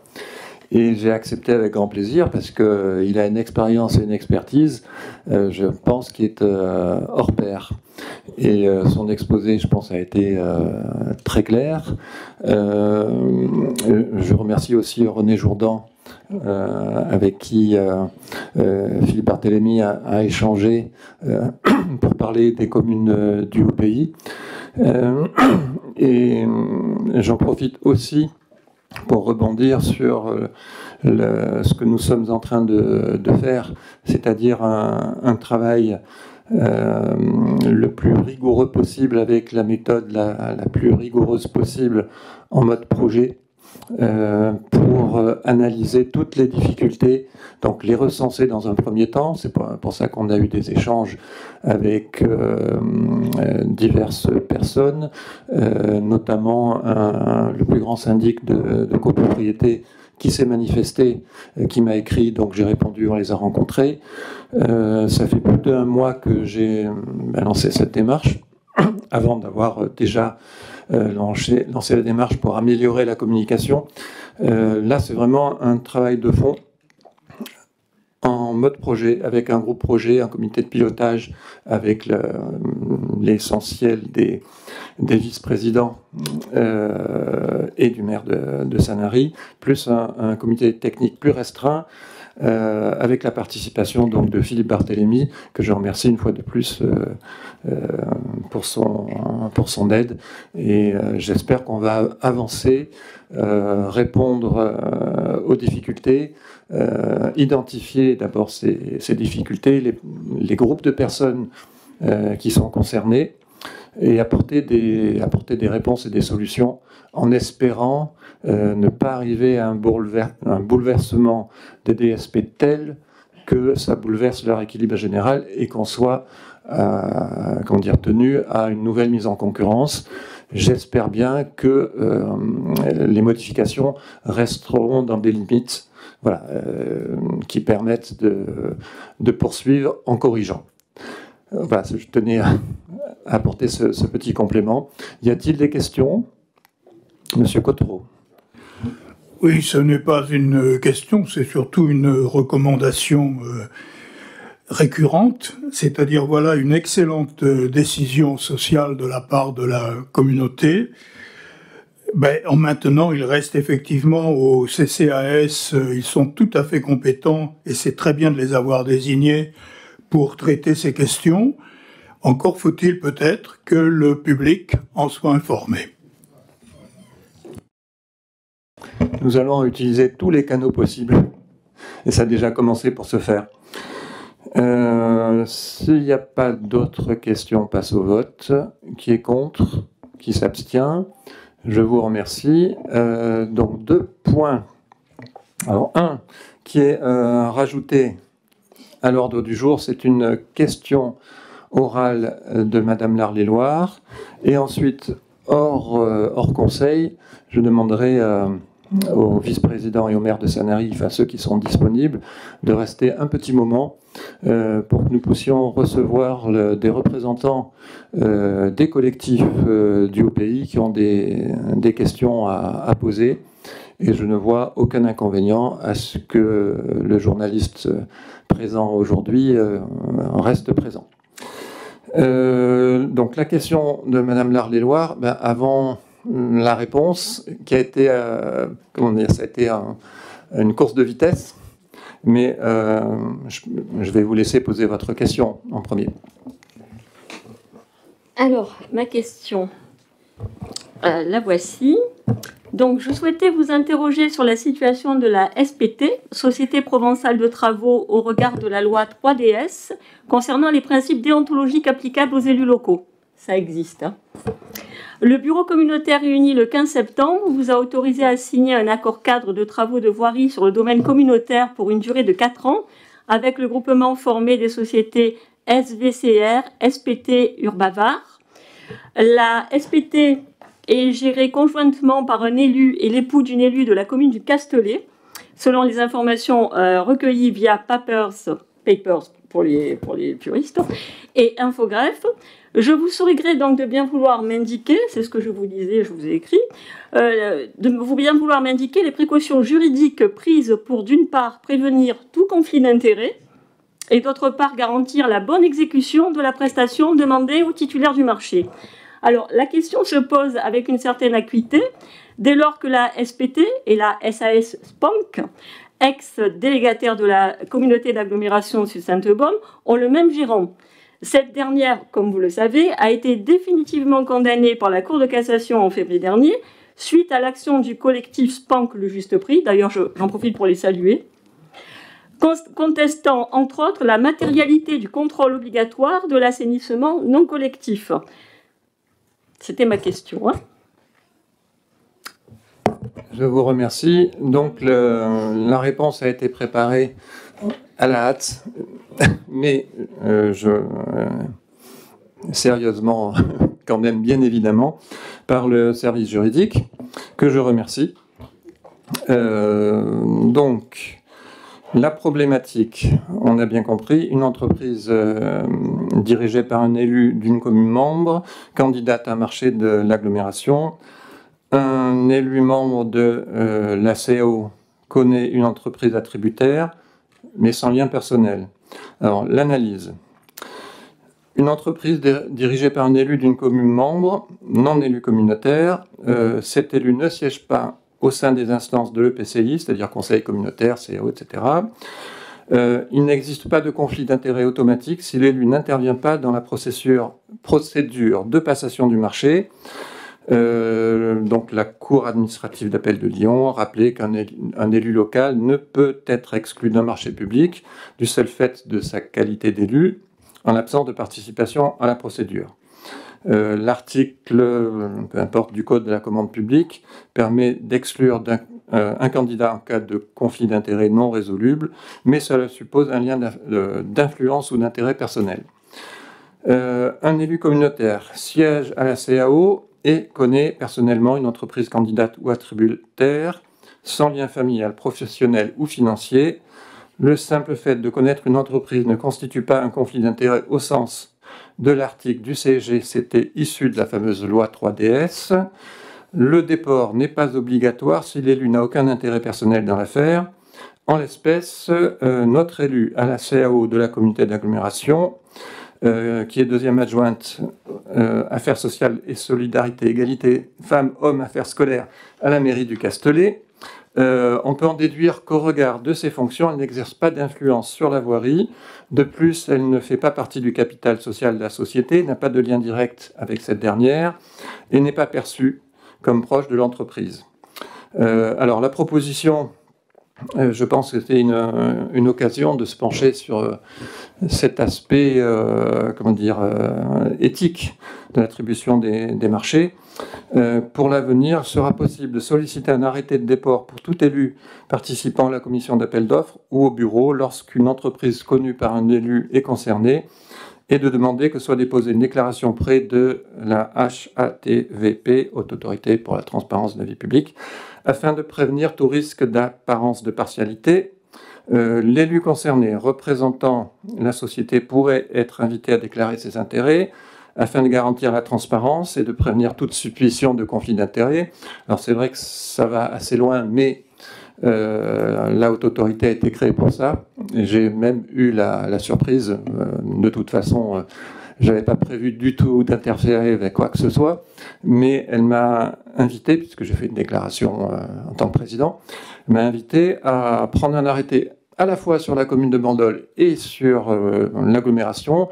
et j'ai accepté avec grand plaisir parce qu'il a une expérience et une expertise, je pense, qui est hors pair. Et son exposé, je pense, a été très clair. Je remercie aussi René Jourdan avec qui Philippe Barthélémy a échangé pour parler des communes du Haut-Pays. Et j'en profite aussi pour rebondir sur ce que nous sommes en train de faire, c'est-à-dire un travail le plus rigoureux possible, avec la méthode la plus rigoureuse possible en mode projet, pour analyser toutes les difficultés, donc les recenser dans un premier temps. C'est pour ça qu'on a eu des échanges avec diverses personnes, notamment le plus grand syndic de copropriété qui s'est manifesté, qui m'a écrit, donc j'ai répondu, on les a rencontrés. Ça fait plus d'1 mois que j'ai lancé cette démarche, avant d'avoir déjà lancé la démarche pour améliorer la communication. Là, c'est vraiment un travail de fond en mode projet, avec un groupe projet, un comité de pilotage, avec l'essentiel des vice-présidents et du maire de Sanary, plus un comité technique plus restreint, avec la participation donc de Philippe Barthélémy, que je remercie une fois de plus pour son aide. Et j'espère qu'on va avancer, répondre aux difficultés, identifier d'abord ces difficultés, les groupes de personnes qui sont concernés, et apporter des réponses et des solutions, en espérant ne pas arriver à un bouleversement des DSP tel que ça bouleverse leur équilibre général et qu'on soit tenu à une nouvelle mise en concurrence. J'espère bien que les modifications resteront dans des limites, voilà, qui permettent de poursuivre en corrigeant. Voilà, je tenais à apporter ce petit complément. Y a-t-il des questions? Monsieur Cottereau. Oui, ce n'est pas une question, c'est surtout une recommandation récurrente, c'est-à-dire voilà une excellente décision sociale de la part de la communauté. Maintenant, il reste effectivement au CCAS, ils sont tout à fait compétents et c'est très bien de les avoir désignés pour traiter ces questions. Encore faut-il peut-être que le public en soit informé. Nous allons utiliser tous les canaux possibles, et ça a déjà commencé pour ce faire. S'il n'y a pas d'autres questions, on passe au vote. Qui est contre? Qui s'abstient? Je vous remercie. Donc 2 points. Alors 1 qui est rajouté à l'ordre du jour, c'est une question orale de Madame L'Arléloire. Et ensuite, hors conseil, je demanderai aux vice-présidents et aux maires de Sanary, enfin ceux qui sont disponibles, de rester un petit moment pour que nous puissions recevoir des représentants des collectifs du Haut-Pays qui ont des questions à poser. Et je ne vois aucun inconvénient à ce que le journaliste présent aujourd'hui reste présent. Donc la question de Madame L'Arléloire, avant la réponse, qui a été, ça a été une course de vitesse, mais je vais vous laisser poser votre question en premier. Alors, ma question, la voici. Donc, je souhaitais vous interroger sur la situation de la SPT, Société Provençale de Travaux, au regard de la loi 3DS, concernant les principes déontologiques applicables aux élus locaux. Ça existe, hein. Le bureau communautaire réuni le 15 septembre vous a autorisé à signer un accord cadre de travaux de voirie sur le domaine communautaire pour une durée de 4 ans, avec le groupement formé des sociétés SVCR, SPT, Urbavar. La SPT est gérée conjointement par un élu et l'époux d'une élue de la commune du Castellet, selon les informations recueillies via Papers pour les puristes, et Infogreffe. Je vous saurai gré donc de bien vouloir m'indiquer, c'est ce que je vous disais, je vous ai écrit, de vous bien vouloir m'indiquer les précautions juridiques prises pour, d'une part, prévenir tout conflit d'intérêts, et d'autre part, garantir la bonne exécution de la prestation demandée au titulaire du marché. Alors, la question se pose avec une certaine acuité, dès lors que la SPT et la SAS SPONC ex-délégataire de la communauté d'agglomération Sud-Sainte-Baume, ont le même gérant. Cette dernière, comme vous le savez, a été définitivement condamnée par la Cour de cassation en février dernier, suite à l'action du collectif SPANC Le Juste Prix, d'ailleurs j'en profite pour les saluer, contestant entre autres la matérialité du contrôle obligatoire de l'assainissement non collectif. C'était ma question. Je vous remercie. Donc la réponse a été préparée à la hâte, mais sérieusement, quand même bien évidemment, par le service juridique, que je remercie. Donc, la problématique, on a bien compris, une entreprise dirigée par un élu d'une commune membre, candidate à un marché de l'agglomération, un élu membre de la CAO connaît une entreprise attributaire, mais sans lien personnel. Alors, l'analyse. Une entreprise dirigée par un élu d'une commune membre, non élu communautaire, cet élu ne siège pas au sein des instances de l'EPCI, c'est-à-dire conseil communautaire, CAO, etc. Il n'existe pas de conflit d'intérêt automatique si l'élu n'intervient pas dans la procédure de passation du marché. Donc la Cour administrative d'appel de Lyon a rappelé qu'un élu local ne peut être exclu d'un marché public du seul fait de sa qualité d'élu en l'absence de participation à la procédure. L'article, peu importe, du Code de la commande publique permet d'exclure un candidat en cas de conflit d'intérêt non résoluble, mais cela suppose un lien d'influence ou d'intérêt personnel. Un élu communautaire siège à la CAO et connaît personnellement une entreprise candidate ou attributaire sans lien familial, professionnel ou financier. Le simple fait de connaître une entreprise ne constitue pas un conflit d'intérêt au sens de l'article du CGCT issu de la fameuse loi 3DS. Le déport n'est pas obligatoire si l'élu n'a aucun intérêt personnel dans l'affaire. En l'espèce, notre élu à la CAO de la communauté d'agglomération, qui est deuxième adjointe Affaires sociales et solidarité, égalité femmes-hommes, affaires scolaires à la mairie du Castellet, on peut en déduire qu'au regard de ses fonctions, elle n'exerce pas d'influence sur la voirie. De plus, elle ne fait pas partie du capital social de la société, n'a pas de lien direct avec cette dernière et n'est pas perçue comme proche de l'entreprise. Alors, la proposition, je pense que c'était une occasion de se pencher sur cet aspect éthique de l'attribution des marchés. Pour l'avenir, sera possible de solliciter un arrêté de déport pour tout élu participant à la commission d'appel d'offres ou au bureau lorsqu'une entreprise connue par un élu est concernée et de demander que soit déposée une déclaration près de la HATVP, Haute Autorité pour la transparence de la vie publique, afin de prévenir tout risque d'apparence de partialité. L'élu concerné représentant la société pourrait être invité à déclarer ses intérêts afin de garantir la transparence et de prévenir toute suspicion de conflit d'intérêts. Alors c'est vrai que ça va assez loin, mais la Haute Autorité a été créée pour ça. J'ai même eu la surprise, de toute façon, je n'avais pas prévu du tout d'interférer avec quoi que ce soit, mais elle m'a invité, puisque j'ai fait une déclaration en tant que président, elle m'a invité à prendre un arrêté à la fois sur la commune de Bandol et sur l'agglomération,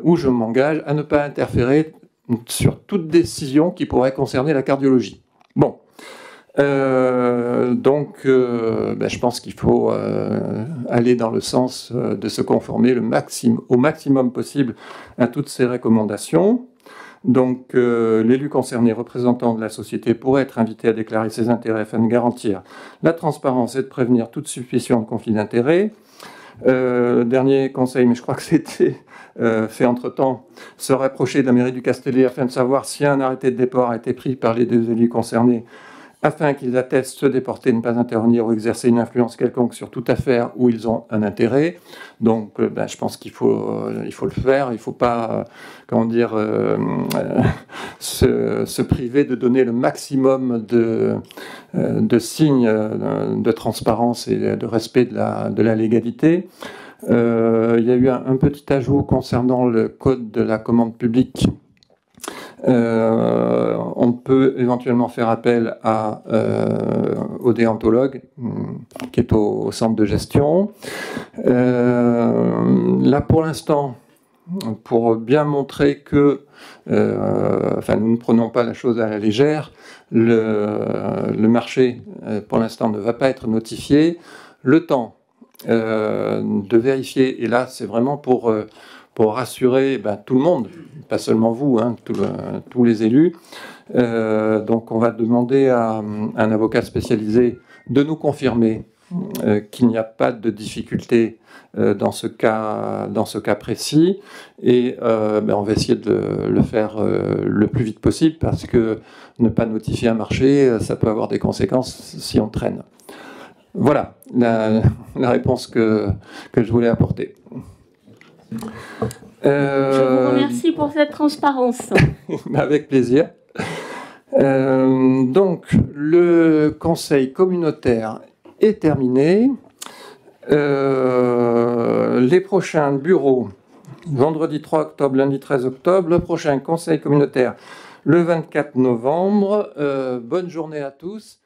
où je m'engage à ne pas interférer sur toute décision qui pourrait concerner la cardiologie. Bon. Je pense qu'il faut aller dans le sens de se conformer au maximum possible à toutes ces recommandations. Donc, l'élu concerné représentant de la société pourrait être invité à déclarer ses intérêts afin de garantir la transparence et de prévenir toute suspicion de conflit d'intérêts. Dernier conseil, mais je crois que c'était fait entre-temps, se rapprocher de la mairie du Castellet afin de savoir si un arrêté de déport a été pris par les deux élus concernés, afin qu'ils attestent se déporter, ne pas intervenir ou exercer une influence quelconque sur toute affaire où ils ont un intérêt. Donc, je pense qu'il faut le faire. Il ne faut pas, se priver de donner le maximum de signes de transparence et de respect de la légalité. Il y a eu un petit ajout concernant le code de la commande publique On peut éventuellement faire appel au déontologue qui est au centre de gestion. Là, pour l'instant, pour bien montrer que nous ne prenons pas la chose à la légère, le marché, pour l'instant, ne va pas être notifié. Le temps de vérifier, et là, c'est vraiment pour rassurer tout le monde, pas seulement vous, hein, tous les élus. Donc, on va demander à un avocat spécialisé de nous confirmer qu'il n'y a pas de difficulté dans ce cas précis, et on va essayer de le faire le plus vite possible, parce que ne pas notifier un marché, ça peut avoir des conséquences si on traîne. Voilà la réponse que je voulais apporter. Je vous remercie pour cette transparence. Avec plaisir. Donc, le conseil communautaire est terminé. Les prochains bureaux, vendredi 3 octobre, lundi 13 octobre. Le prochain conseil communautaire, le 24 novembre. Bonne journée à tous.